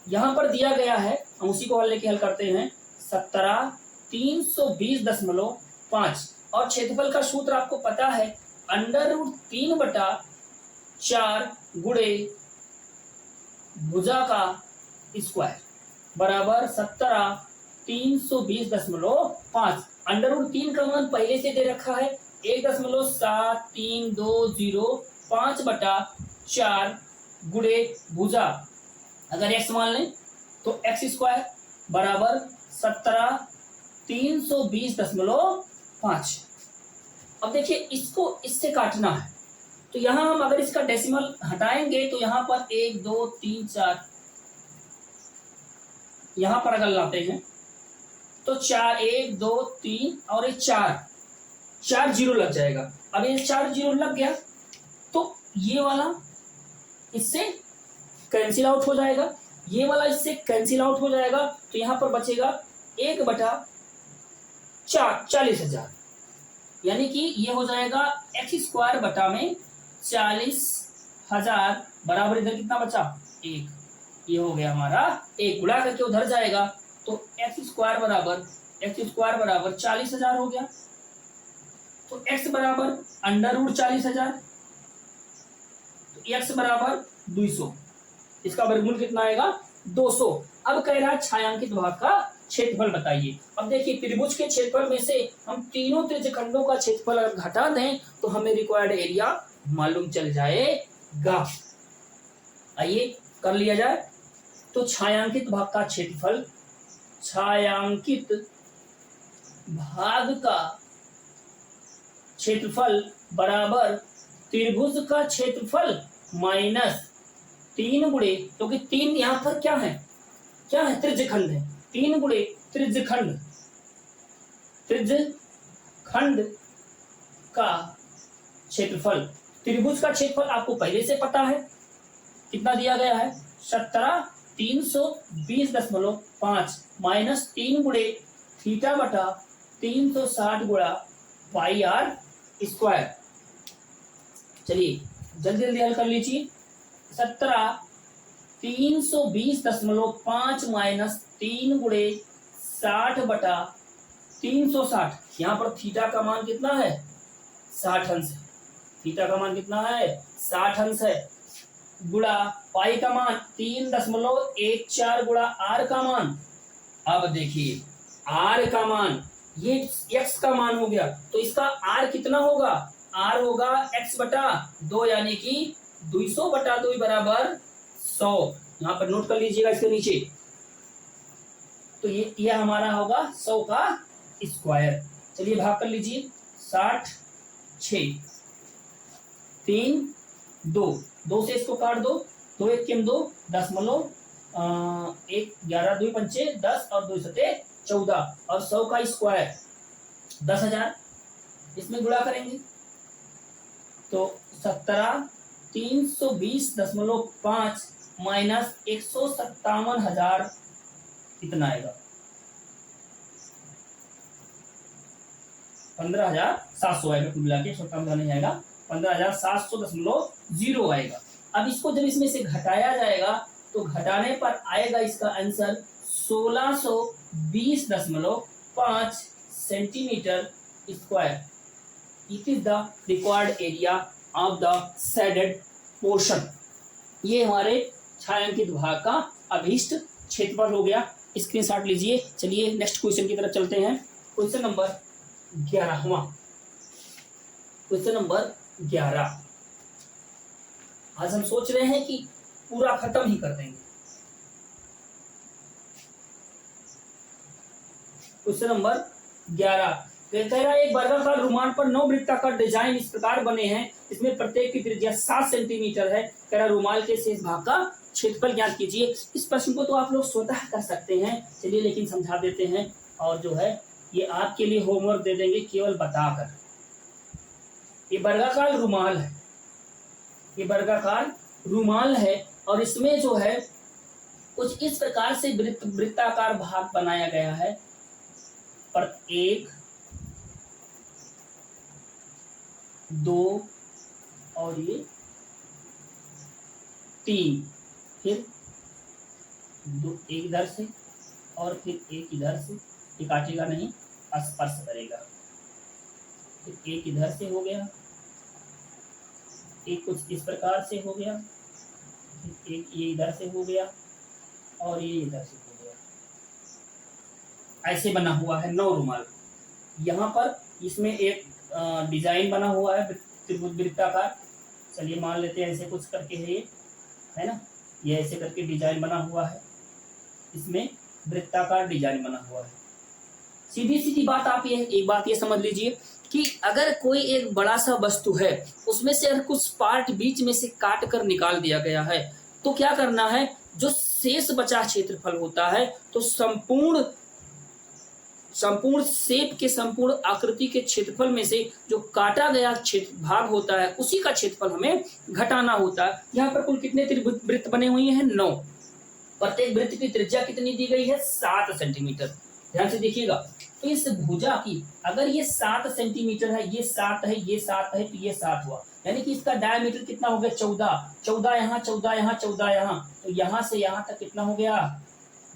Speaker 1: यहां पर दिया गया है, हम उसी को हल लेके हल करते हैं। 17,320.5 और क्षेत्रफल का सूत्र आपको पता है, √3/4 गुणे भुजा का स्क्वायर बराबर 17,320.5। √3 का मान पहले से दे रखा है 1.7320 गुणे भुजा, अगर x मान लें तो x² बराबर 17,320.5। अब देखिए इसको इससे काटना है, तो यहां हम अगर इसका डेसिमल हटाएंगे तो यहां पर 1 2 3 4, यहां पर अगर लाते हैं तो 4 1 2 3 और 4 जीरो लग जाएगा। अब ये 4 जीरो लग गया तो ये वाला इससे कैंसिल आउट हो जाएगा, ये वाला इससे कैंसिल आउट हो जाएगा, तो यहां पर बचेगा 1/4 40,000, यानी कि ये हो जाएगा x² बटा में 40,000 बराबर इधर कितना बचा 1, ये हो गया हमारा 1, गुणा करके उधर जाएगा तो x² बराबर 40,000 हो गया, तो x बराबर √40,000, तो x बराबर 200, इसका वर्गमूल कितना आएगा 200। अब कह रहा है छायांकित भाग का क्षेत्रफल बताइए। अब देखिए त्रिभुज के क्षेत्रफल में से हम तीनों त्रिज्यखंडों का क्षेत्रफल अगर घटा दें तो हमें रिक्वायर्ड एरिया मालूम चल जाएगा। आइए कर लिया जाए। तो छायांकित भाग का क्षेत्रफल, छायांकित भाग का क्षेत्रफल बराबर त्रिभुज का क्षेत्रफल माइनस 3 गुणे, क्योंकि 3 यहां पर क्या है त्रिज्यखंड है, 3 गुणे त्रिज्यखंड का क्षेत्रफल। त्रिभुज का क्षेत्रफल आपको पहले से पता है, कितना दिया गया है 17,320.5 माइनस 3 गुणे थीटा बटा 360 गुणा πr²। चलिए जल्दी जल्दी हल कर लीजिए। 17,320.5 माइनस 3 गुणे 60 बटा 360, यहाँ पर थीटा का मान कितना है 60 अंश है, थीटा का मान कितना है 60 अंश है, गुणा पाई का मान 3.14 गुणा आर का मान। अब देखिए आर का मान ये एक्स का मान हो गया, तो इसका आर कितना होगा, आर होगा x बटा 2, यानी कि 200 बटा 2 बराबर 100। यहाँ पर नोट कर लीजिएगा इसके नीचे, तो ये हमारा होगा 100 का स्क्वायर। चलिए भाग कर लीजिए, 60 6 3 2, 2 से इसको काट दो, 2 1 के 2 दशमलव 1 11 2 पंचे 10 और 2 सते 14 और 100 का स्क्वायर 10,000, इसमें गुणा करेंगे तो 17,320.5 माइनस 157,000 कितना आएगा 15,700 आएगा, कुल मिला के 157 नहीं आएगा, 15,700.0 आएगा। अब इसको जब इसमें से घटाया जाएगा तो घटाने पर आएगा इसका answer 1620.5 centimetre square. It is the required area of the shaded portion. ये हमारे छायांकित भाग का अभीष्ट क्षेत्रफल हो गया, स्क्रीनशॉट लीजिए। चलिए नेक्स्ट क्वेश्चन की तरफ चलते हैं। क्वेश्चन नंबर 11वां, क्वेश्चन नंबर 11। आज हम सोच रहे हैं कि पूरा खत्म ही कर देंगे। क्वेश्चन नंबर 11 कहता है एक वर्गाकार रुमाल पर 9 वृत्ताकार डिजाइन इस प्रकार बने हैं, इसमें प्रत्येक की त्रिज्या 7 सेंटीमीटर है। कह रहा रुमाल के शेष भाग का क्षेत्रफल ज्ञात कीजिए। इस प्रश्न को तो आप लोग स्वतः कर सकते हैं, चलिए लेकिन समझा देते हैं, और जो है ये आपके लिए होमवर्क दे देंगे केवल बताकर। ये वर्गाकार रुमाल है, ये वर्गाकार रुमाल है, और इसमें जो है कुछ इस प्रकार से वृत्ताकार भाग बनाया गया है, पर 1 2 और ये 3, फिर दो एक इधर से और फिर एक इधर से, ये काटेगा नहीं, स्पर्श करेगा। फिर एक इधर से हो गया, एक कुछ इस प्रकार से हो गया, फिर एक ये इधर से हो गया और ये इधर से हो गया। ऐसे बना हुआ है 9 रुमाल। यहाँ पर इसमें एक डिजाइन बना हुआ है त्रिभुज वृत्ताकार। चलिए मान लेते हैं ऐसे कुछ करके है ये, है ना, ये ऐसे करके डिजाइन बना हुआ है, इसमें वृत्ताकार डिजाइन बना हुआ है। सीधी सीधी बात आप ये एक बात ये समझ लीजिए कि अगर कोई एक बड़ा सा वस्तु है, उसमें से अगर कुछ पार्ट बीच में से काट कर निकाल दिया गया है, तो क्या करना है, जो शेष बचा क्षेत्रफल होता है, तो संपूर्ण शेप के संपूर्ण आकृति के क्षेत्रफल में से जो काटा गया क्षेत्र भाग होता है, उसी का क्षेत्रफल हमें घटाना होता है। यहाँ पर कुल कितने वृत्त बने हुए हैं? 9। प्रत्येक वृत्त की त्रिज्या कितनी दी गई है? 7 सेंटीमीटर। ध्यान से देखिएगा, तो इस भुजा की अगर ये 7 सेंटीमीटर है, ये 7 है, ये 7 है, तो ये 7 हुआ, यानी कि इसका डायमीटर कितना हो गया? 14 यहाँ, 14 यहाँ, 14 यहाँ, तो यहाँ से यहाँ तक कितना हो गया?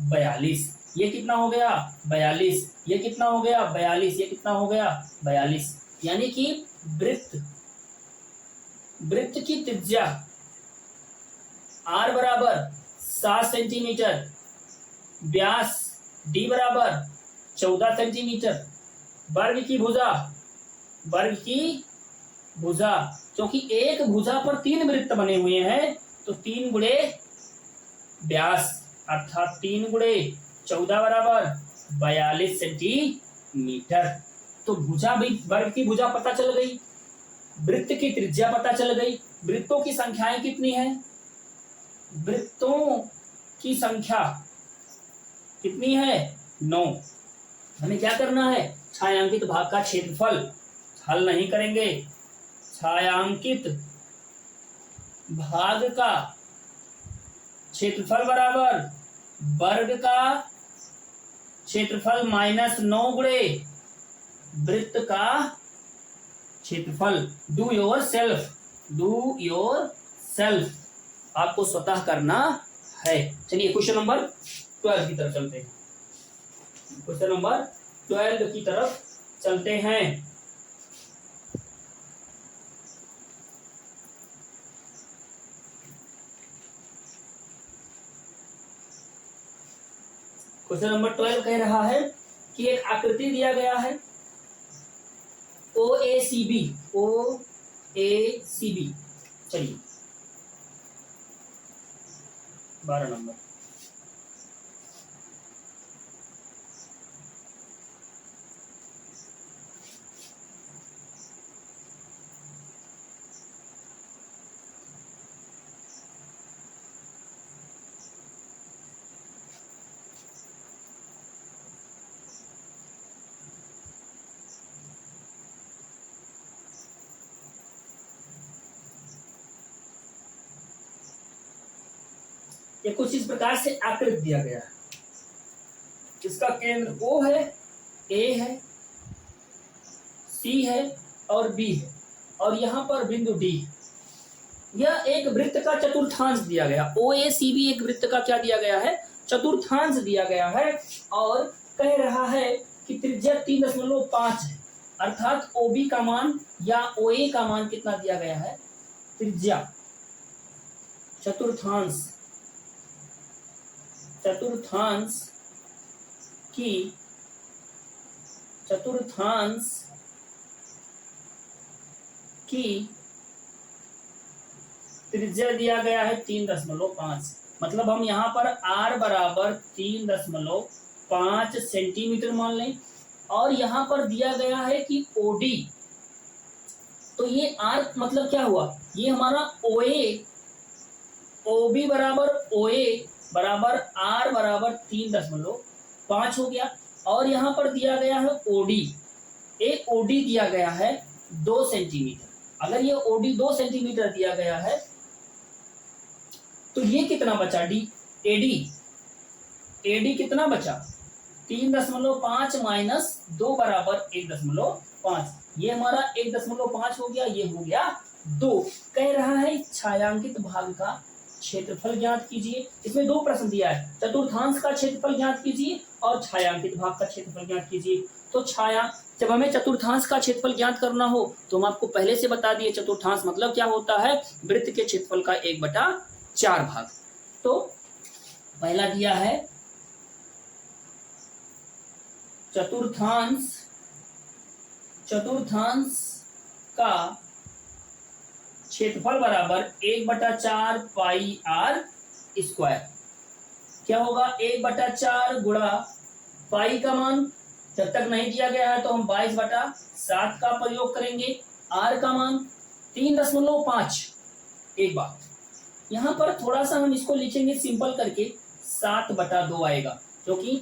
Speaker 1: 42। ये कितना हो गया? 42। ये कितना हो गया? 42। ये कितना हो गया? 42। यानी कि वृत्त की त्रिज्या r बराबर 7 सेंटीमीटर, व्यास d बराबर 14 सेंटीमीटर, वर्ग की भुजा, क्योंकि एक भुजा पर 3 वृत्त बने हुए हैं, तो 3 गुणे व्यास अर्थात 3 गुणे 14 बराबर 42 सेंटीमीटर। तो भुजा भी, वर्ग की भुजा पता चल गई, वृत्त की त्रिज्या पता चल गई। वृत्तों की संख्याएं कितनी है? वृत्तों की संख्या कितनी है? 9। हमें क्या करना है? छायांकित भाग का क्षेत्रफल हल नहीं करेंगे, छायांकित भाग का क्षेत्रफल बराबर वर्ग का क्षेत्रफल माइनस 9 गुणे वृत्त का क्षेत्रफल। डू योर सेल्फ, आपको स्वतः करना है। चलिए क्वेश्चन नंबर 12 की तरफ चलते हैं। क्वेश्चन नंबर 12 की तरफ चलते हैं। क्वेश्चन नंबर 12 कह रहा है कि एक आकृति दिया गया है OACB। चलिए 12 नंबर। ये कुछ इस प्रकार से आकृति दिया गया है। इसका केंद्र O है, A है, C है और B है, और यहाँ पर बिंदु D है। यह एक वृत्त का चतुर्थांश दिया गया। OACB एक वृत्त का क्या दिया गया है? चतुर्थांश दिया गया है, और कह रहा है कि त्रिज्या 3.5 है, अर्थात OB का मान या OA का मान कितना दिया गया है? त्रिज्या चतुर्थांश की त्रिज्या दिया गया है 3.5। मतलब हम यहाँ पर r बराबर 3.5 सेंटीमीटर मान लें, और यहाँ पर दिया गया है कि OD, तो ये r मतलब क्या हुआ? ये हमारा OB बराबर OA बराबर r बराबर 3.5 हो गया, और यहाँ पर दिया गया है OD। एक OD दिया गया है 2 सेंटीमीटर। अगर ये OD 2 सेंटीमीटर दिया गया है, तो ये कितना बचा? AD कितना बचा? 3.5 माइनस 2 बराबर 1.5। ये हमारा 1.5 हो गया, ये हो गया 2। कह रहा है छायांकित भाग का क्षेत्रफल ज्ञात कीजिए। इसमें दो प्रश्न दिया है, चतुर्थांश का क्षेत्रफल ज्ञात कीजिए और छायांकित भाग का क्षेत्रफल ज्ञात कीजिए। तो जब हमें चतुर्थांश का क्षेत्रफल ज्ञात करना हो तो हम आपको पहले से बता दिए चतुर्थांश मतलब क्या होता है, वृत्त के क्षेत्रफल का 1/4 भाग। तो पहला दिया है चतुर्थांश का क्षेत्रफल बराबर 1/4 पाई r स्क्वायर। क्या होगा, 1/4 गुणा पाई का मान जब तक नहीं दिया गया है तो हम 22/7 का प्रयोग करेंगे, r का मान 3.5। एक बात यहाँ पर थोड़ा सा हम इसको लिखेंगे सिंपल करके, 7/2 आएगा, क्योंकि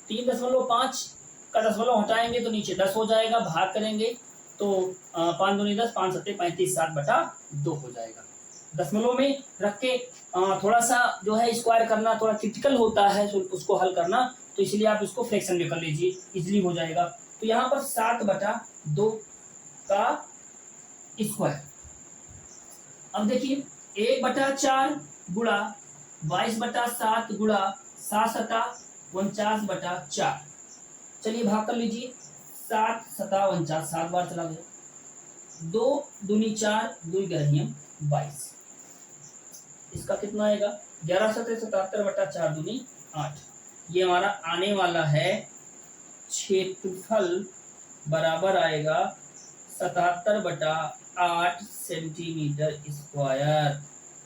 Speaker 1: 3.5 का दशमलव हटाएंगे तो नीचे 10 हो जाएगा, भाग करेंगे तो 5 दूनी 10, 5 सत्ते 35, 7/2 हो जाएगा। दशमलव में रख के थोड़ा सा जो है स्क्वायर करना थोड़ा क्रिटिकल होता है, उसको हल करना, तो इसलिए आप इसको फ्रैक्शन में कर लीजिए, इजीली हो जाएगा। तो यहाँ पर 7/2 का स्क्वायर। अब देखिए 1/4 गुणा 22/7 गुणा 7/49/4। चलिए भाग कर लीजिए, 7/49, 7 बार चला गया, 2 दूनी 4, 2 ग्यारह 22। इसका कितना आएगा, 11/77/4 दूनी 8। ये हमारा आने वाला है क्षेत्रफल बराबर आएगा 77/8 सेंटीमीटर स्क्वायर।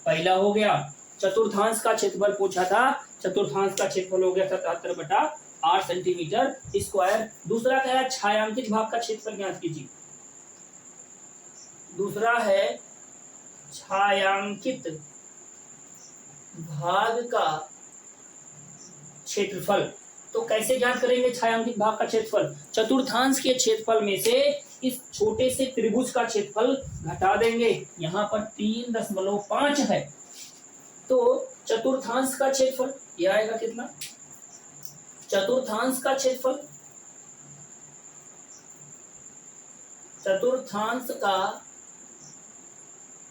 Speaker 1: पहला हो गया, चतुर्थांश का क्षेत्रफल पूछा था, चतुर्थांश का क्षेत्रफल हो गया 77/8 सेंटीमीटर स्क्वायर। दूसरा क्या है, छायांकित भाग का क्षेत्रफल ज्ञात कीजिए। दूसरा है छायांकित भाग का क्षेत्रफल। तो कैसे ज्ञात करेंगे छायांकित भाग का क्षेत्रफल, चतुर्थांश के क्षेत्रफल में से इस छोटे से त्रिभुज का क्षेत्रफल घटा देंगे। यहाँ पर 3.5 है, तो चतुर्थांश का क्षेत्रफल यह आएगा कितना, चतुर्थांश का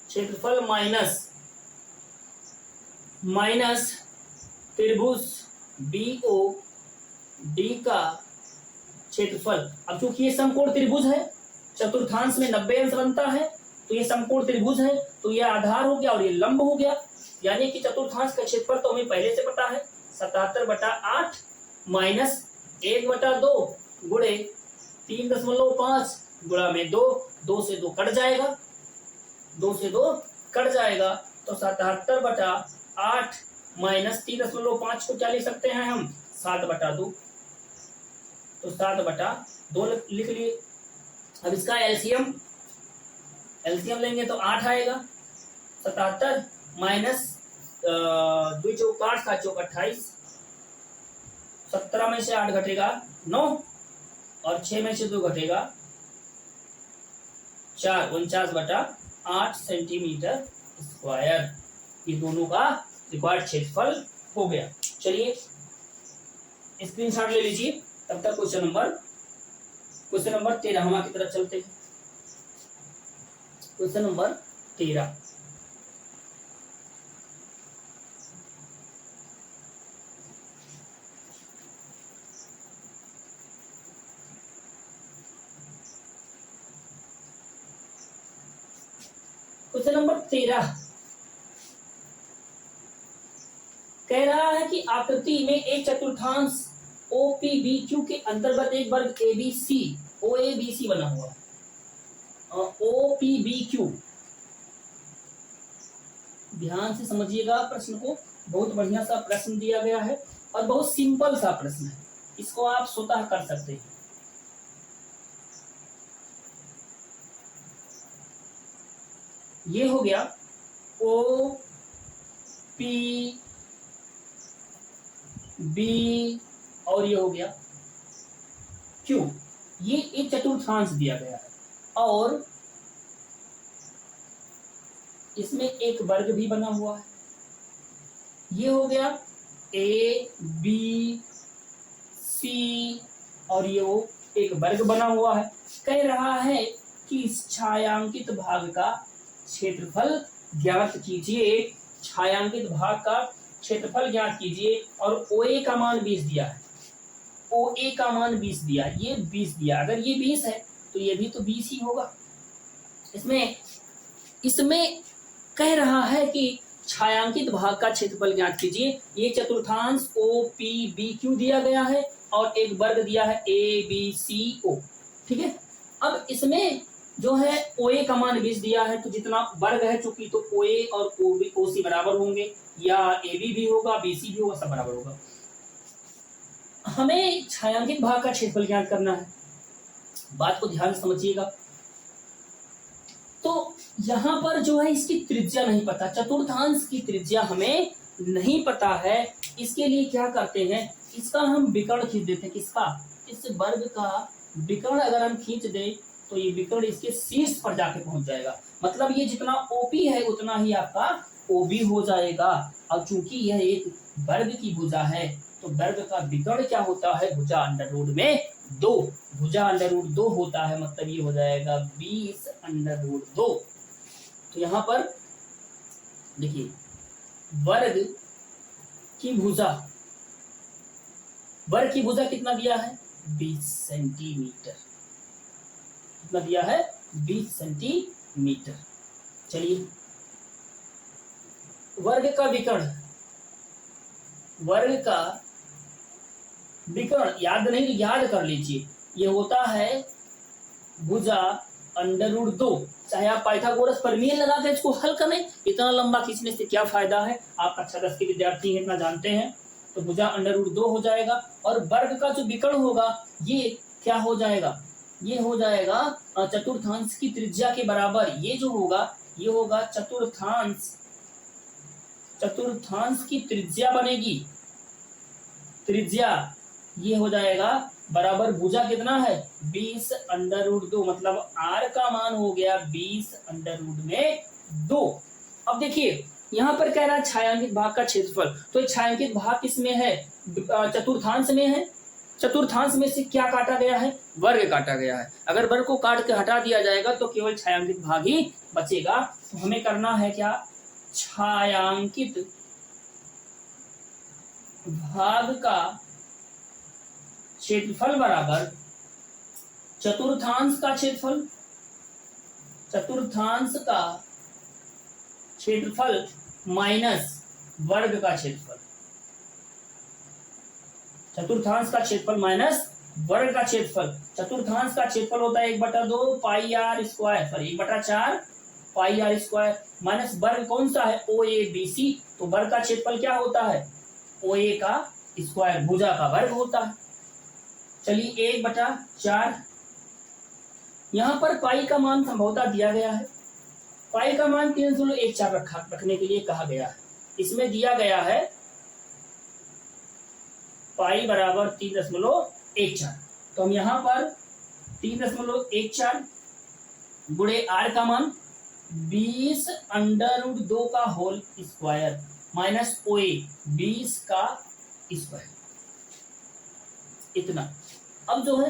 Speaker 1: क्षेत्रफल माइनस त्रिभुज BOD का क्षेत्रफल। अब चूंकि ये समकोण त्रिभुज है, चतुर्थांश में 90 अंश बनता है, तो ये समकोण त्रिभुज है, तो ये आधार हो गया और ये लंब हो गया। यानी कि चतुर्थांश का क्षेत्रफल तो हमें पहले से पता है, 77/8 माइनस 1/2 गुणे 3.5 गुणा में 2, 2 से 2 कट जाएगा, 2 से 2 कट जाएगा, तो 77/8 माइनस 3.5 को क्या लिख सकते हैं हम, 7/2। तो 7/2 लिख लिए। अब इसका एलसीएम लेंगे तो 8 आएगा। 77 माइनस 2 चौक 8, 7 चौक 28, 17 में से 8 घटेगा 9 और 6 में से 2 घटेगा 4, 49/8 सेंटीमीटर स्क्वायर। ये दोनों का रिक्वायर्ड क्षेत्रफल हो गया। चलिए स्क्रीनशॉट ले लीजिए, तब तक क्वेश्चन नंबर 13 की तरफ चलते हैं। क्वेश्चन नंबर 13, क्वेश्चन नंबर 13 कह रहा है कि आकृति में एक चतुर्थांश OPBQ के अंतर्गत एक वर्ग ABC OABC बना हुआ है। OPBQ, ध्यान से समझिएगा प्रश्न को, बहुत बढ़िया सा प्रश्न दिया गया है और बहुत सिंपल सा प्रश्न है, इसको आप स्वतः कर सकते हैं। ये हो गया OPB और ये हो गया Q। ये एक चतुर्थांश दिया गया है और इसमें एक वर्ग भी बना हुआ है। ये हो गया ABC और ये वो एक वर्ग बना हुआ है। कह रहा है कि इस छायांकित भाग का क्षेत्रफल ज्ञात कीजिए। छायांकित भाग का क्षेत्रफल ज्ञात कीजिए और OA का मान 20 दिया है। OA का मान 20 दिया, ये 20 दिया, अगर ये 20 है तो ये भी तो 20 ही होगा। इसमें कह रहा है कि छायांकित भाग का क्षेत्रफल ज्ञात कीजिए। ये चतुर्थांश OPBQ दिया गया है और एक वर्ग दिया है ABCO, ठीक है। अब इसमें जो है OA का मान 20 दिया है, तो जितना वर्ग है चूंकि, तो OA और OC बराबर होंगे, या AB भी होगा, BC भी होगा, सब बराबर होगा। हमें छायांकित भाग का क्षेत्रफल ज्ञात करना है, बात को ध्यान से समझिएगा। तो यहाँ पर जो है इसकी त्रिज्या नहीं पता, चतुर्थांश की त्रिज्या हमें नहीं पता है। इसके लिए क्या करते हैं, इसका हम विकर्ण खींच देते हैं। किसका? इस वर्ग का विकर्ण अगर हम खींच दें तो ये विकर्ण इसके शीर्ष पर जाके पहुंच जाएगा। मतलब ये जितना OP है उतना ही आपका OB हो जाएगा। और चूंकि यह एक वर्ग की भुजा है तो वर्ग का विकर्ण क्या होता है? भुजा अंडर में 2, भुजा √2 होता है, मतलब ये हो जाएगा 20 √2। तो यहाँ पर देखिए वर्ग की भुजा कितना दिया है? 20 सेंटीमीटर। कितना दिया है? 20 सेंटीमीटर। चलिए वर्ग का विकर्ण याद कर लीजिए, ये होता है भुजा √2। चाहे आप पाइथागोरस प्रमेय लगा के इसको हल करें, इतना लंबा खींचने से क्या फायदा है? आप कक्षा 10 के विद्यार्थी हैं, इतना जानते हैं। तो भुजा √2 हो जाएगा और वर्ग का जो विकर्ण होगा ये क्या हो जाएगा? ये हो जाएगा चतुर्थांश की त्रिज्या के बराबर। ये जो होगा ये होगा चतुर्थांश की त्रिज्या बनेगी, त्रिज्या ये हो जाएगा बराबर भुजा कितना है? 20 √2, मतलब R का मान हो गया 20 √2। अब देखिए यहाँ पर कह रहा है छायांकित भाग का क्षेत्रफल, तो छायांकित भाग किसमें है? चतुर्थांश में है। चतुर्थांश में से क्या काटा गया है? वर्ग काटा गया है। अगर वर्ग को काट के हटा दिया जाएगा तो केवल छायांकित भाग ही बचेगा। तो हमें करना है क्या? छायांकित भाग का क्षेत्रफल बराबर चतुर्थांश का क्षेत्रफल माइनस वर्ग का क्षेत्रफल। चतुर्थांश का क्षेत्रफल माइनस वर्ग का क्षेत्रफल। चतुर्थांश का क्षेत्रफल होता है 1/2 पाई r स्क्वायर, सॉरी 1/4 पाई r स्क्वायर, माइनस वर्ग कौन सा है? OABC। तो वर्ग का क्षेत्रफल क्या होता है? OA का स्क्वायर, भुजा का वर्ग होता है। चलिए 1/4, यहाँ पर पाई का मान संभवतः दिया गया है। पाई का मान 3.14 रखने के लिए कहा गया है। इसमें दिया गया है पाई बराबर 3.14। तो हम यहाँ पर 3.14 गुणे R का मान 20 √2 का होल स्क्वायर माइनस OA 20 का स्क्वायर, इतना। अब जो है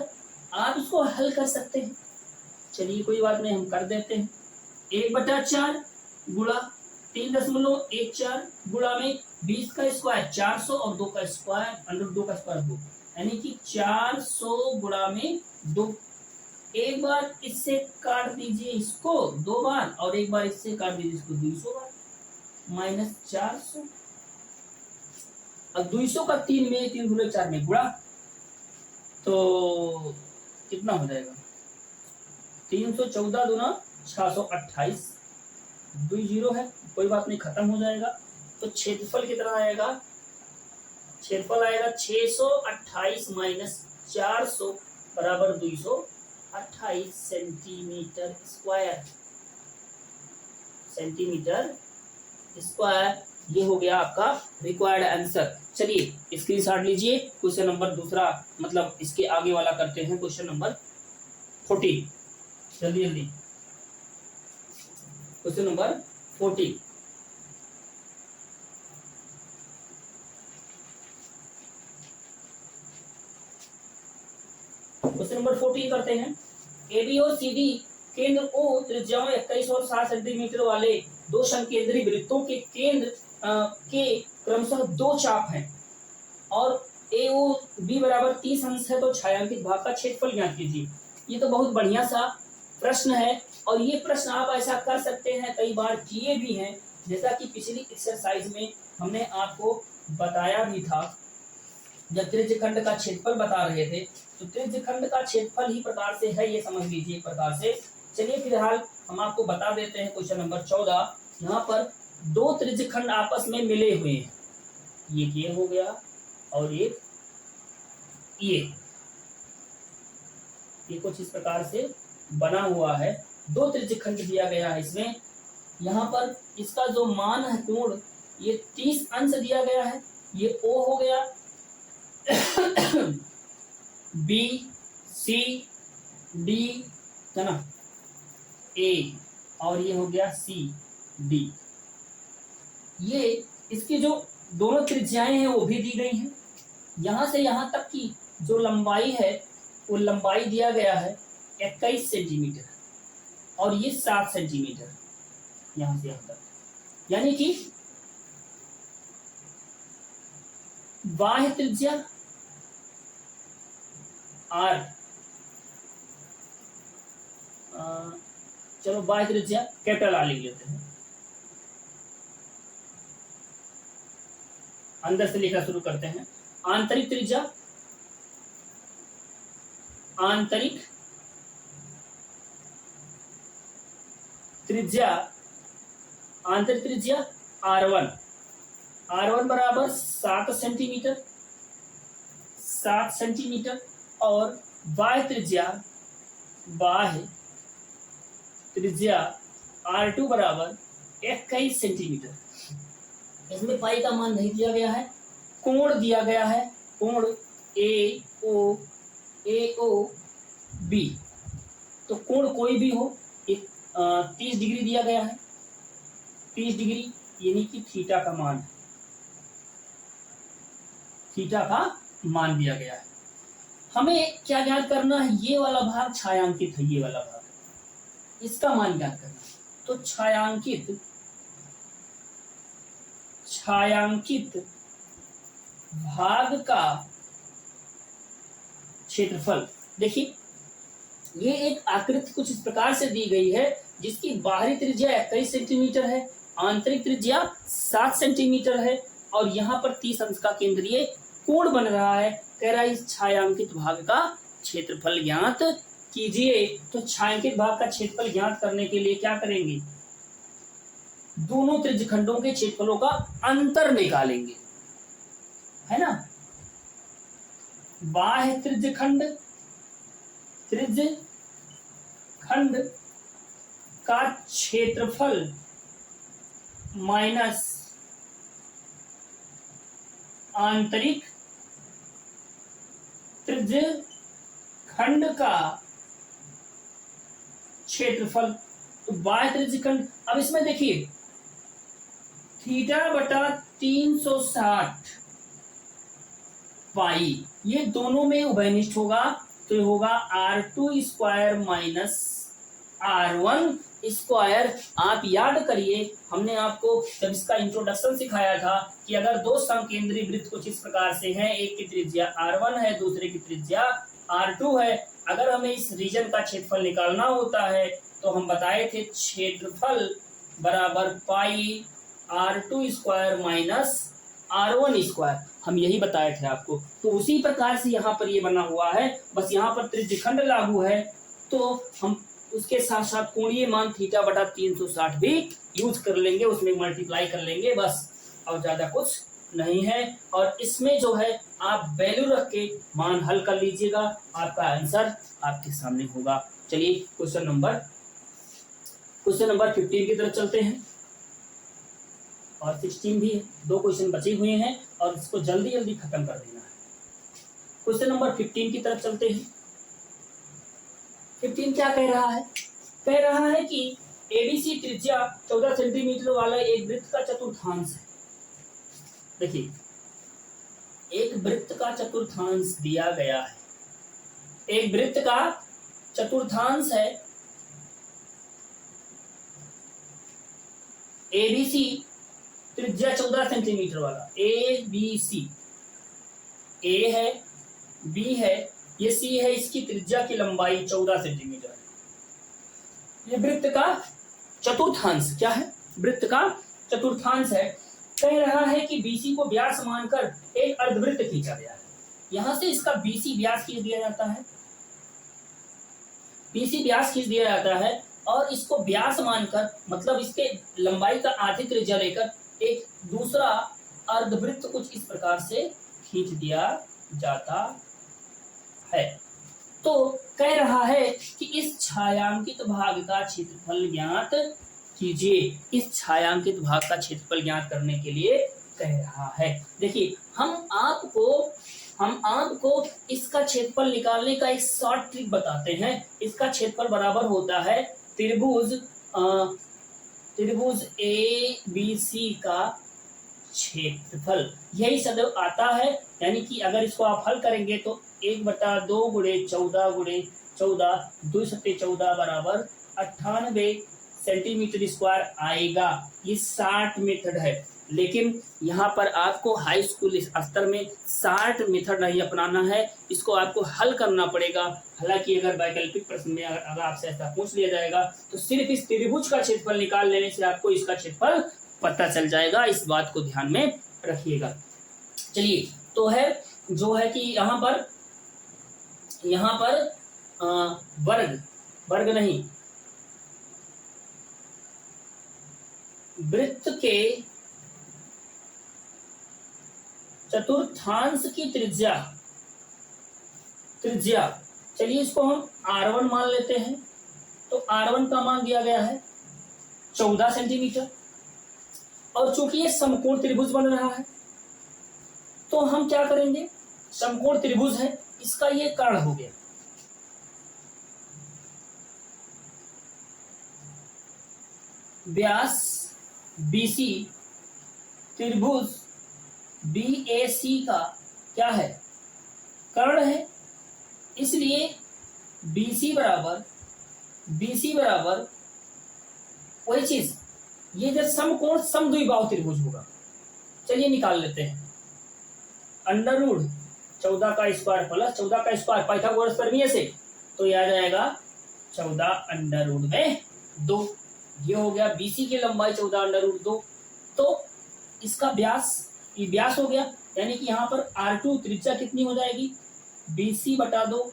Speaker 1: आप इसको हल कर सकते हैं। चलिए कोई बात नहीं, हम कर देते हैं। 1/4 गुणा 3.14 गुणा में 20 का स्क्वायर 400 और 2 का स्क्वायर √2 का स्क्वायर 2, यानी कि 400 गुणा में 2। एक बार इससे काट दीजिए इसको 2 बार, और एक बार इससे काट दीजिए इसको 200 बार, माइनस 400। अब 200 का 3 में 3 गुणे 4 में गुणा, तो कितना हो जाएगा? 314 दूना 628, 2 0 है, कोई बात नहीं, खत्म हो जाएगा। तो क्षेत्रफल कितना आएगा? क्षेत्रफल आएगा 628 माइनस 400 बराबर 228 सेंटीमीटर स्क्वायर। ये हो गया आपका रिक्वायर्ड आंसर। चलिए स्क्रीनशॉट लीजिए। क्वेश्चन नंबर दूसरा, मतलब इसके आगे वाला करते हैं। क्वेश्चन नंबर 40, जल्दी क्वेश्चन नंबर 40। क्वेश्चन नंबर 40 करते हैं। AB और CD केंद्र O त्रिज्याओं 21 और 60 सेंटीमीटर वाले दो समकेंद्री वृत्तों के केंद्र के क्रमशः दो चाप हैं और AO B बराबर 30 अंश है, तो छायांकित भाग का क्षेत्रफल ज्ञात कीजिए। ये तो बहुत बढ़िया सा प्रश्न है और ये प्रश्न आप ऐसा कर सकते हैं, कई बार किए भी हैं, जैसा कि पिछली एक्सरसाइज में हमने आपको बताया भी था। जब त्रिज्यखंड का क्षेत्रफल बता रहे थे तो त्रिज्यखंड का क्षेत्रफल ही प्रकार से है, ये समझ लीजिए एक प्रकार से। चलिए फिलहाल हम आपको बता देते हैं क्वेश्चन नंबर 14। यहाँ पर दो त्रिज्यखंड आपस में मिले हुए हैं, ये हो गया और ये कुछ इस प्रकार से बना हुआ है। दो त्रिज्यखंड दिया गया है इसमें। यहाँ पर इसका जो मान है कोण, ये 30 अंश दिया गया है। ये O हो गया, B C D है ना, A, और ये हो गया C D। ये इसकी जो दोनों त्रिज्याएं हैं वो भी दी गई हैं। यहां से यहां तक की जो लंबाई है वो लंबाई दिया गया है 21 सेंटीमीटर और ये 7 सेंटीमीटर यहां से यहां तक, यानी कि बाह्य त्रिज्या R, चलो बाह्य त्रिज्या कैपिटल R लिख लेते हैं। अंदर से लिखना शुरू करते हैं। आंतरिक त्रिज्या आंतरिक त्रिज्या R1 बराबर 7 सेंटीमीटर और बाह्य त्रिज्या R2 बराबर 21 सेंटीमीटर। इसमें पाई का मान नहीं दिया गया है, कोण दिया गया है, कोण AOB। तो कोण कोई भी हो, 30 डिग्री दिया गया है, 30 डिग्री यानी कि थीटा का मान दिया गया है। हमें क्या ज्ञात करना है, ये वाला भाग छायांकित है, ये वाला भाग, इसका मान ज्ञात करना है। तो छायांकित भाग का क्षेत्रफल, देखिए ये एक आकृति कुछ इस प्रकार से दी गई है जिसकी बाहरी त्रिज्या 21 सेंटीमीटर है, आंतरिक त्रिज्या 7 सेंटीमीटर है और यहाँ पर 30 अंश का केंद्रीय कोण बन रहा है। कह रहा है इस छायांकित भाग का क्षेत्रफल ज्ञात कीजिए। तो छायांकित भाग का क्षेत्रफल ज्ञात करने के लिए क्या करेंगे, दोनों त्रिज्यखंडों के क्षेत्रफलों का अंतर निकालेंगे, है ना। बाह्य त्रिज्यखंड का क्षेत्रफल माइनस आंतरिक त्रिज्यखंड का क्षेत्रफल। तो बाह्य त्रिज्यखंड, अब इसमें देखिए थीटा बटा 360 पाई, ये दोनों में उभयनिष्ठ होगा, तो ये होगा R2 square minus R1 square. आप याद करिए, हमने आपको जब इसका इंट्रोडक्शन सिखाया था कि अगर दो समकेंद्री वृत्त कुछ इस प्रकार से हैं, एक की त्रिज्या R1 है, दूसरे की त्रिज्या R2 है, अगर हमें इस रीजन का क्षेत्रफल निकालना होता है तो हम बताए थे क्षेत्रफल बराबर पाई R2 square minus R1 square, हम यही बताए थे आपको। तो उसी प्रकार से यहाँ पर ये बना हुआ है, बस यहाँ पर त्रिज्यखंड लागू है तो हम उसके साथ साथ कोणीय मान थीटा बटा 360 भी यूज कर लेंगे, उसमें मल्टीप्लाई कर लेंगे बस, और ज्यादा कुछ नहीं है। और इसमें जो है आप वैल्यू रख के मान हल कर लीजिएगा, आपका आंसर आपके सामने होगा। चलिए क्वेश्चन नंबर 15 की तरफ चलते हैं, और 16 भी है, दो क्वेश्चन बचे हुए हैं और इसको जल्दी जल्दी खत्म कर देना है। क्वेश्चन नंबर 15 की तरफ चलते हैं। 15 क्या कह रहा है, कह रहा है कि एबीसी त्रिज्या 14 सेंटीमीटर वाला एक वृत्त का चतुर्थांश है। देखिए एक वृत्त का चतुर्थांश दिया गया है, एक वृत्त का चतुर्थांश है ABC त्रिज्या 14 सेंटीमीटर वाला, ABC, A है, B है, ये C है, इसकी त्रिज्या की लंबाई 14 सेंटीमीटर है। ये वृत्त का चतुर्थांश क्या है? वृत्त का चतुर्थांश है। कह रहा है कि BC को व्यास मानकर एक अर्धवृत्त खींचा गया है। यहां से इसका BC व्यास खींच दिया जाता है, BC व्यास खींच दिया जाता है और इसको व्यास मानकर, मतलब इसके लंबाई का आधी त्रिज्या लेकर एक दूसरा अर्धवृत्त कुछ इस प्रकार से खींच दिया जाता है। तो कह रहा है कि इस छायांकित भाग का क्षेत्रफल ज्ञात कीजिए। इस छायांकित भाग का क्षेत्रफल ज्ञात करने के लिए कह रहा है। देखिए, हम आपको इसका क्षेत्रफल निकालने का एक शॉर्ट ट्रिक बताते हैं। इसका क्षेत्रफल बराबर होता है त्रिभुज ABC का क्षेत्रफल। यही सदैव आता है, यानी कि अगर इसको आप हल करेंगे तो 1/2 × 14 × 14 2 सत्ते 14 बराबर 98 सेंटीमीटर स्क्वायर आएगा। ये 60 मेथड है, लेकिन यहाँ पर आपको हाई स्कूल स्तर में 60 मेथड नहीं अपनाना है, इसको आपको हल करना पड़ेगा। हालांकि अगर वैकल्पिक प्रश्न में अगर आपसे ऐसा पूछ लिया जाएगा तो सिर्फ इस त्रिभुज का क्षेत्रफल निकाल लेने से आपको इसका क्षेत्रफल पता चल जाएगा। इस बात को ध्यान में रखिएगा। चलिए, तो है जो है कि यहाँ पर वर्ग नहीं, वृत्त के चतुर्थांश की त्रिज्या, चलिए इसको हम R1 मान लेते हैं। तो R1 का मान दिया गया है 14 सेंटीमीटर, और चूंकि ये समकोण त्रिभुज बन रहा है तो हम क्या करेंगे, समकोण त्रिभुज है, इसका ये कर्ण हो गया। व्यास BC त्रिभुज BAC का क्या है, कर्ण है। इसलिए BC बराबर वही चीज, ये जब समकोण समद्विबाहु त्रिभुज होगा। चलिए निकाल लेते हैं। अंडर रूट 14 का स्क्वायर प्लस 14 का स्क्वायर पाइथागोरस प्रमेय से, तो यह आ जाएगा 14√2। ये हो गया BC की लंबाई 14√2। तो इसका व्यास हो गया, यानी कि यहाँ पर R2 त्रिज्या कितनी हो जाएगी, BC/2,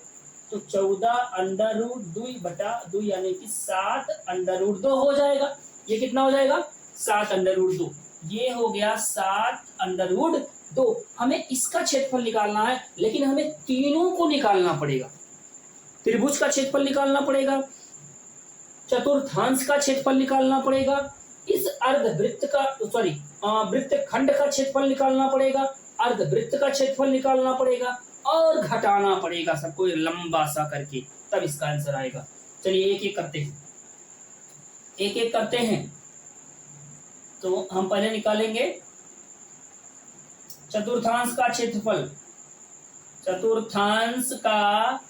Speaker 1: तो 14√2/2 यानी कि 7√2 हो जाएगा। ये कितना हो जाएगा, 7√2। ये हो गया 7√2। हमें इसका क्षेत्रफल निकालना है, लेकिन हमें तीनों को निकालना पड़ेगा। त्रिभुज का क्षेत्रफल निकालना पड़ेगा, चतुर्थांश का क्षेत्रफल निकालना पड़ेगा, इस अर्धवृत्त का वृत्त खंड का क्षेत्रफल निकालना पड़ेगा, अर्धवृत्त का क्षेत्रफल निकालना पड़ेगा और घटाना पड़ेगा सबको लंबा सा करके, तब इसका आंसर आएगा। चलिए एक एक करते हैं। तो हम पहले निकालेंगे चतुर्थांश का क्षेत्रफल। चतुर्थांश का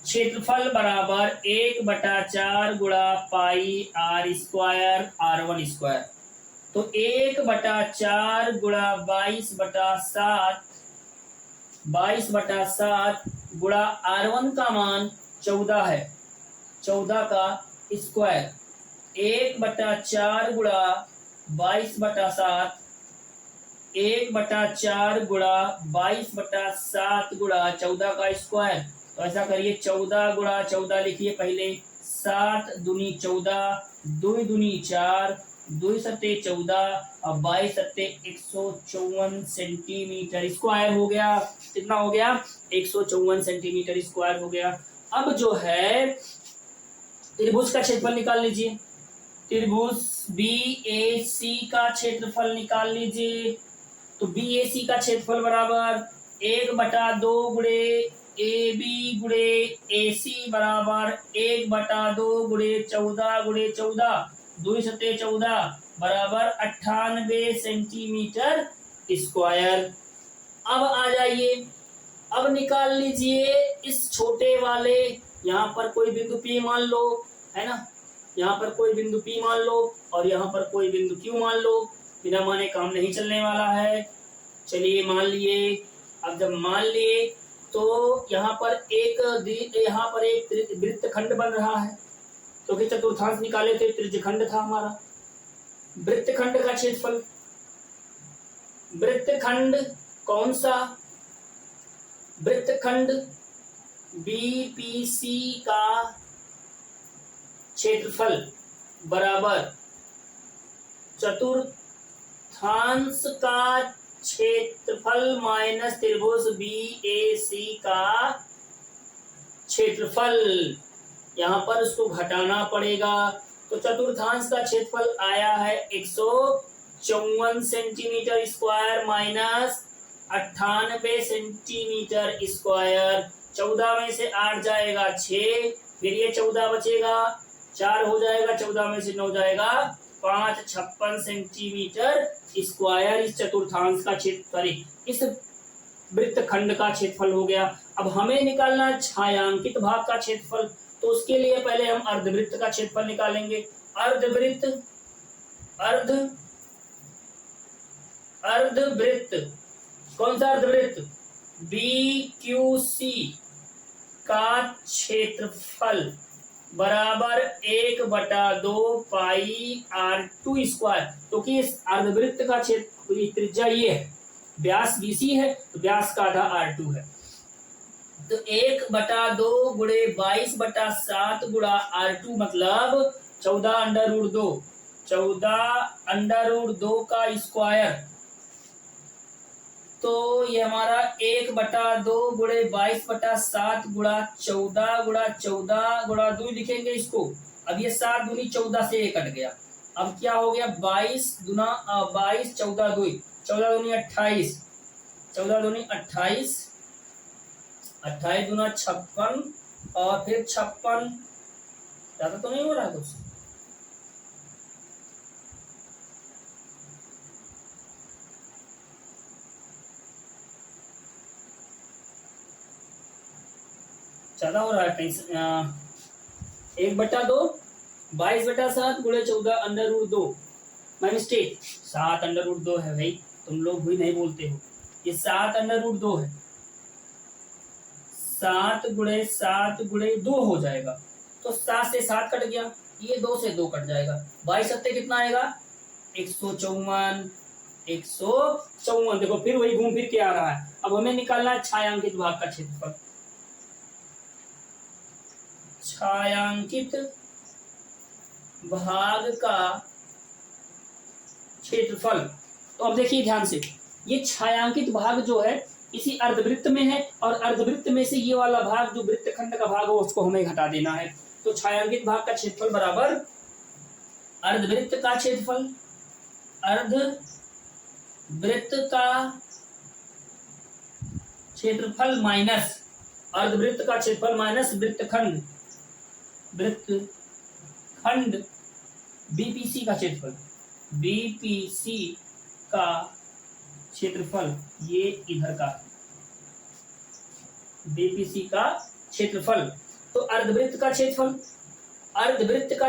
Speaker 1: क्षेत्रफल बराबर 1/4 गुणा पाई R² R1²। तो 1/4 गुणा 22/7 गुणा R1 का मान 14 है, 14 का स्क्वायर, 1/4 गुणा 22/7, 1/4 गुणा 22/7 गुणा 14 का स्क्वायर। तो ऐसा करिए, 14 गुणा 14 लिखिए पहले, 7 दूनी 14, 2 दूनी 4, 2 सत्ते 14 और 22 सत्ते 154 सेंटीमीटर स्क्वायर हो गया। कितना हो गया, 154 सेंटीमीटर स्क्वायर हो गया। अब जो है त्रिभुज का क्षेत्रफल निकाल लीजिए। त्रिभुज BAC का क्षेत्रफल निकाल लीजिए। तो BAC का क्षेत्रफल बराबर 1/2 गुणे AB गुणे AC बराबर 1/2 गुणे 14 गुणे 14, 2 सत्ते 14 बराबर 98 सेंटीमीटर स्क्वायर। अब आ जाइए, अब निकाल लीजिए इस छोटे वाले, यहाँ पर कोई बिंदु P मान लो, है ना, यहाँ पर कोई बिंदु P मान लो और यहाँ पर कोई बिंदु Q मान लो। बिना माने काम नहीं चलने वाला है। चलिए मान लिए। अब जब मान लिए तो यहाँ पर एक वृत्तखंड बन रहा है, क्योंकि चतुर्थांश निकाले थे, त्रिज्यखंड था हमारा। वृत्तखंड का क्षेत्रफल, वृत्तखंड कौन सा? वृत्तखंड बीपीसी का क्षेत्रफल बराबर चतुर्थांश का क्षेत्रफल माइनस त्रिभुज बीएसी का क्षेत्रफल। यहां पर उसको घटाना पड़ेगा। तो चतुर्थांश का क्षेत्रफल आया है 154 centimetre square minus 98 centimetre square. 14 में से 8 जाएगा 6, फिर ये 14 बचेगा, 4 हो जाएगा, 14 में से 9 जाएगा 5, 56 सेंटीमीटर स्क्वायर इस चतुर्थांश का क्षेत्रफल, इस वृत्तखंड का क्षेत्रफल हो गया। अब हमें निकालना है छायांकित भाग का क्षेत्रफल। तो उसके लिए पहले हम अर्धवृत्त का क्षेत्रफल निकालेंगे। अर्धवृत्त कौन सा अर्धवृत्त? BQC का क्षेत्रफल बराबर 1/2 पाई R2 स्क्वायर। क्योंकि इस अर्धवृत्त का क्षेत्र त्रिज्या ये है, व्यास BC है, तो व्यास का आधा R2 है। तो 1/2 गुणे 22/7 गुणा R2 मतलब 14√2, 14√2 का स्क्वायर। तो ये हमारा 1/2 गुणे 22/7 गुणा 14 गुणा 14 गुणा 2 लिखेंगे इसको। अब ये 7 दूनी 14 से 1 कट गया। अब क्या हो गया? 22 14 2, 14 दूनी 28, 14 दूनी 28, 28 दूना 56 और फिर 56। ज्यादा तो नहीं हो रहा कुछ? ज्यादा हो रहा है कहीं? 1/2 22/7 गुणे 14√2। मैं मिस्टेक, 7√2 है भाई, तुम लोग भी नहीं बोलते हो। ये 7√2 है। 7 गुणे 7 गुणे 2 हो जाएगा। तो 7 से 7 कट गया, ये 2 से 2 कट जाएगा। 22 सत्ते कितना आएगा? 154। 154। देखो फिर वही घूम फिर के आ रहा है। अब हमें निकालना है छायांकित भाग का क्षेत्रफल। छायांकित भाग का क्षेत्रफल। तो अब देखिए ध्यान से, ये छायांकित भाग जो है इसी अर्धवृत्त में है, और अर्धवृत्त में से ये वाला भाग जो वृत्तखंड का भाग हो उसको हमें घटा देना है। तो छायांकित भाग का क्षेत्रफल बराबर अर्धवृत्त का क्षेत्रफल, अर्धवृत्त का क्षेत्रफल माइनस अर्धवृत्त का क्षेत्रफल माइनस वृत्तखंड बीपीसी का क्षेत्रफल, बीपीसी का क्षेत्रफल, ये इधर का बीपीसी का क्षेत्रफल। तो अर्धवृत्त का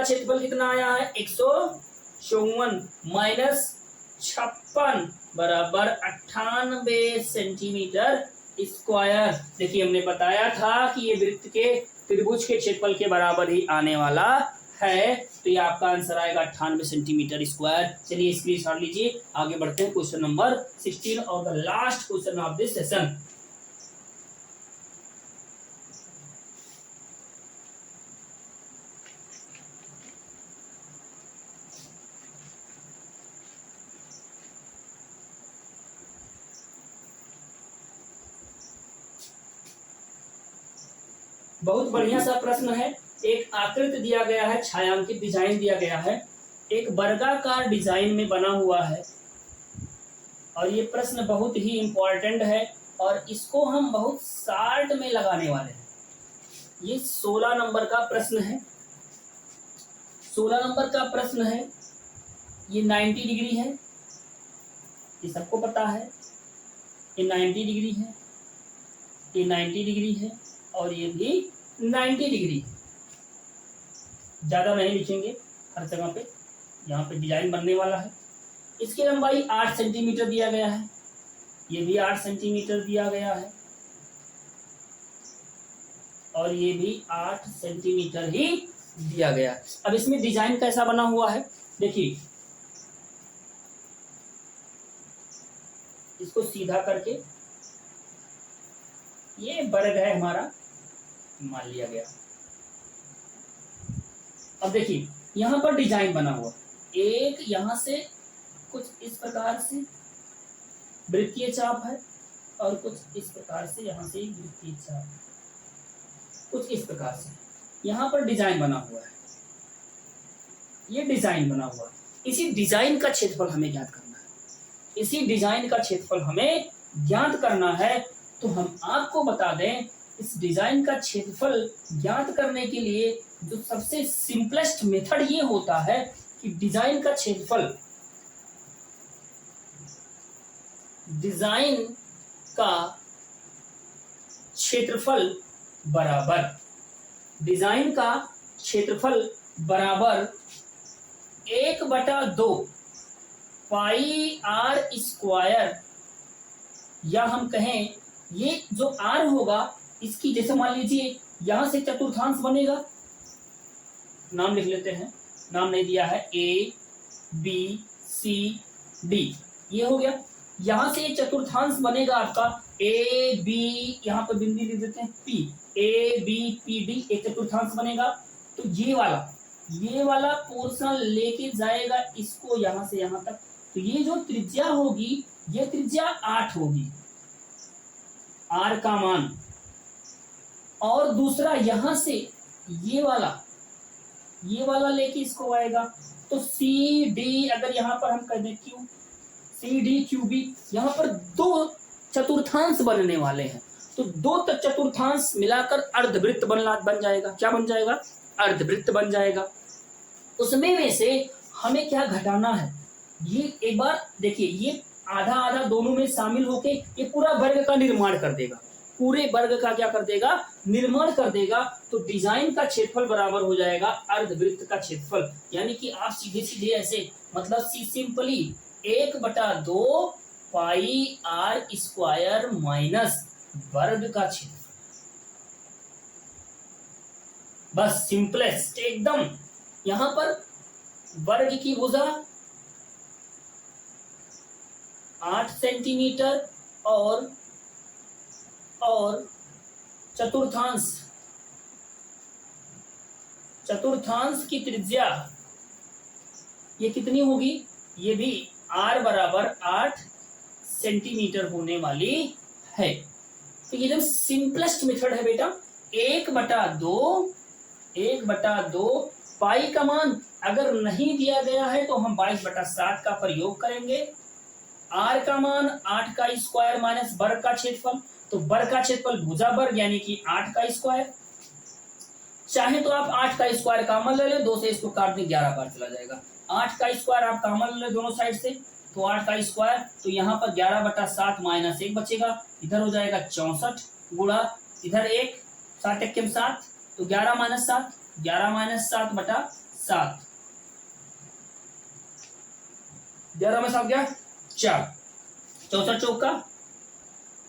Speaker 1: क्षेत्रफल कितना आया है? 154 माइनस 56 बराबर 98 सेंटीमीटर स्क्वायर। देखिए हमने बताया था कि ये वृत्त के त्रिभुज के क्षेत्रफल के बराबर ही आने वाला है। तो ये आपका आंसर आएगा 98 सेंटीमीटर स्क्वायर। चलिए स्क्रीनशॉट लीजिए, आगे बढ़ते हैं क्वेश्चन नंबर 16 और the last question of this session. बहुत बढ़िया सा प्रश्न है। एक आकृति दिया गया है, छायांकित डिजाइन दिया गया है, एक वर्गाकार डिजाइन में बना हुआ है, और ये प्रश्न बहुत ही इंपॉर्टेंट है और इसको हम बहुत शार्ट में लगाने वाले हैं। ये 16 नंबर का प्रश्न है। 16 नंबर का प्रश्न है। ये 90 डिग्री है, ये सबको पता है। ये 90 डिग्री है, ये 90 डिग्री है, और ये भी 90 डिग्री है। ज़्यादा नहीं लिखेंगे हर जगह पे, यहाँ पे डिजाइन बनने वाला है। इसकी लंबाई 8 सेंटीमीटर दिया गया है, ये भी 8 सेंटीमीटर दिया गया है, और ये भी 8 सेंटीमीटर ही दिया गया है। अब इसमें डिजाइन कैसा बना हुआ है देखिए, इसको सीधा करके ये वर्ग है हमारा मान लिया गया। अब देखिए यहां पर डिजाइन बना हुआ, एक यहां से कुछ इस प्रकार से वृत्तीय चाप है, और कुछ इस प्रकार से यहां से वृत्तीय चाप, कुछ इस प्रकार से यहां पर डिजाइन बना हुआ है, ये डिजाइन बना हुआ है। इसी डिजाइन का क्षेत्रफल हमें ज्ञात करना है, इसी डिजाइन का क्षेत्रफल हमें ज्ञात करना है। तो हम आपको बता दें, इस डिजाइन का क्षेत्रफल ज्ञात करने के लिए जो सबसे सिंपलेस्ट मेथड ये होता है कि डिजाइन का क्षेत्रफल, डिजाइन का क्षेत्रफल बराबर, डिजाइन का क्षेत्रफल बराबर 1/2 पाई आर स्क्वायर, या हम कहें ये जो आर होगा इसकी, जैसे मान लीजिए यहां से चतुर्थांश बनेगा, नाम लिख लेते हैं, नाम नहीं दिया है, ए बी सी डी, ये हो गया। यहां से चतुर्थांश बनेगा आपका ए बी, यहां पर बिंदु लिख देते हैं P, A B P D, एक चतुर्थांश बनेगा। तो ये वाला पोर्शन लेके जाएगा इसको यहां से यहां तक, तो ये जो त्रिज्या होगी ये त्रिज्या 8 होगी, आर का मान। और दूसरा यहां से ये वाला लेके इसको आएगा, तो सी डी, अगर यहां पर हम कर दें Q, C D Q B, यहां पर 2 चतुर्थांश बनने वाले हैं, तो 2 चतुर्थांश मिलाकर अर्धवृत्त बन जाएगा। क्या बन जाएगा? अर्धवृत्त बन जाएगा। उसमें में से हमें क्या घटाना है, ये एक बार देखिए, ये आधा आधा दोनों में शामिल होके ये पूरा वर्ग का निर्माण कर देगा, पूरे वर्ग का क्या कर देगा? निर्माण कर देगा। तो डिजाइन का क्षेत्रफल बराबर हो जाएगा अर्धवृत्त का क्षेत्रफल, यानी कि आप सीधे सीधे ऐसे, मतलब simply 1/2 pi R square minus वर्ग का क्षेत्रफल, बस सिंपलेस्ट एकदम। यहां पर वर्ग की भुजा 8 सेंटीमीटर और चतुर्थांश की त्रिज्या ये कितनी होगी? ये भी r बराबर 8 सेंटीमीटर होने वाली है। तो ये एकदम सिंपलेस्ट मेथड है बेटा। 1/2 पाई का मान अगर नहीं दिया गया है तो हम 22/7 का प्रयोग करेंगे। आर का मान 8 का स्क्वायर माइनस वर्ग का क्षेत्रफल, तो वर्ग का क्षेत्रफल भुजा वर्ग यानी कि 8 का स्क्वायर। चाहे तो आप 8 का स्क्वायर कॉमन ले ले, 2 से इसको काट दें 11 बार चला जाएगा। 8 का स्क्वायर आप कॉमन ले दोनों साइड से, तो 8 का स्क्वायर, तो यहाँ पर 11/7 माइनस 1 बचेगा, इधर हो जाएगा 64 गुणा इधर 1, 7 × 7, तो 11 - 7, 11 - 7/7, 11 में 7 गया 4, 64 चौका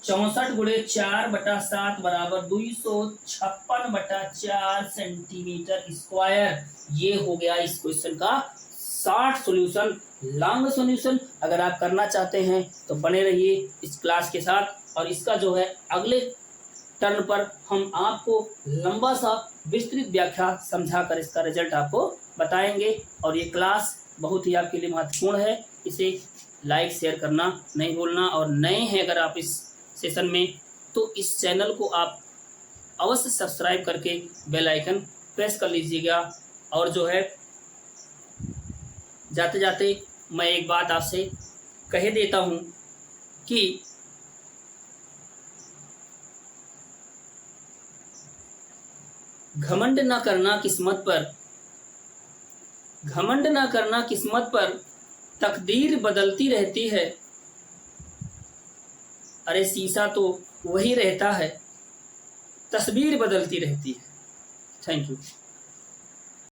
Speaker 1: 64 गुणे 4/7 बराबर 256/4 सेंटीमीटर स्क्वायर। ये हो गया इस क्वेश्चन का शॉर्ट सॉल्यूशन, लॉन्ग सॉल्यूशन। अगर आप करना चाहते हैं तो बने रहिए इस क्लास के साथ, और इसका जो है अगले टर्न पर हम आपको लंबा सा विस्तृत व्याख्या समझाकर इसका रिजल्ट आपको बताएंगे। और ये क्लास बहुत ही आपके लिए महत्वपूर्ण है, इसे लाइक शेयर करना नहीं भूलना। और नए हैं अगर आप इस सेशन में, तो इस चैनल को आप अवश्य सब्सक्राइब करके बेल आइकन प्रेस कर लीजिएगा। और जो है जाते जाते मैं एक बात आपसे कह देता हूं कि घमंड ना करना किस्मत पर, तकदीर बदलती रहती है। अरे शीशा तो वही रहता है, तस्वीर बदलती रहती है। Thank you.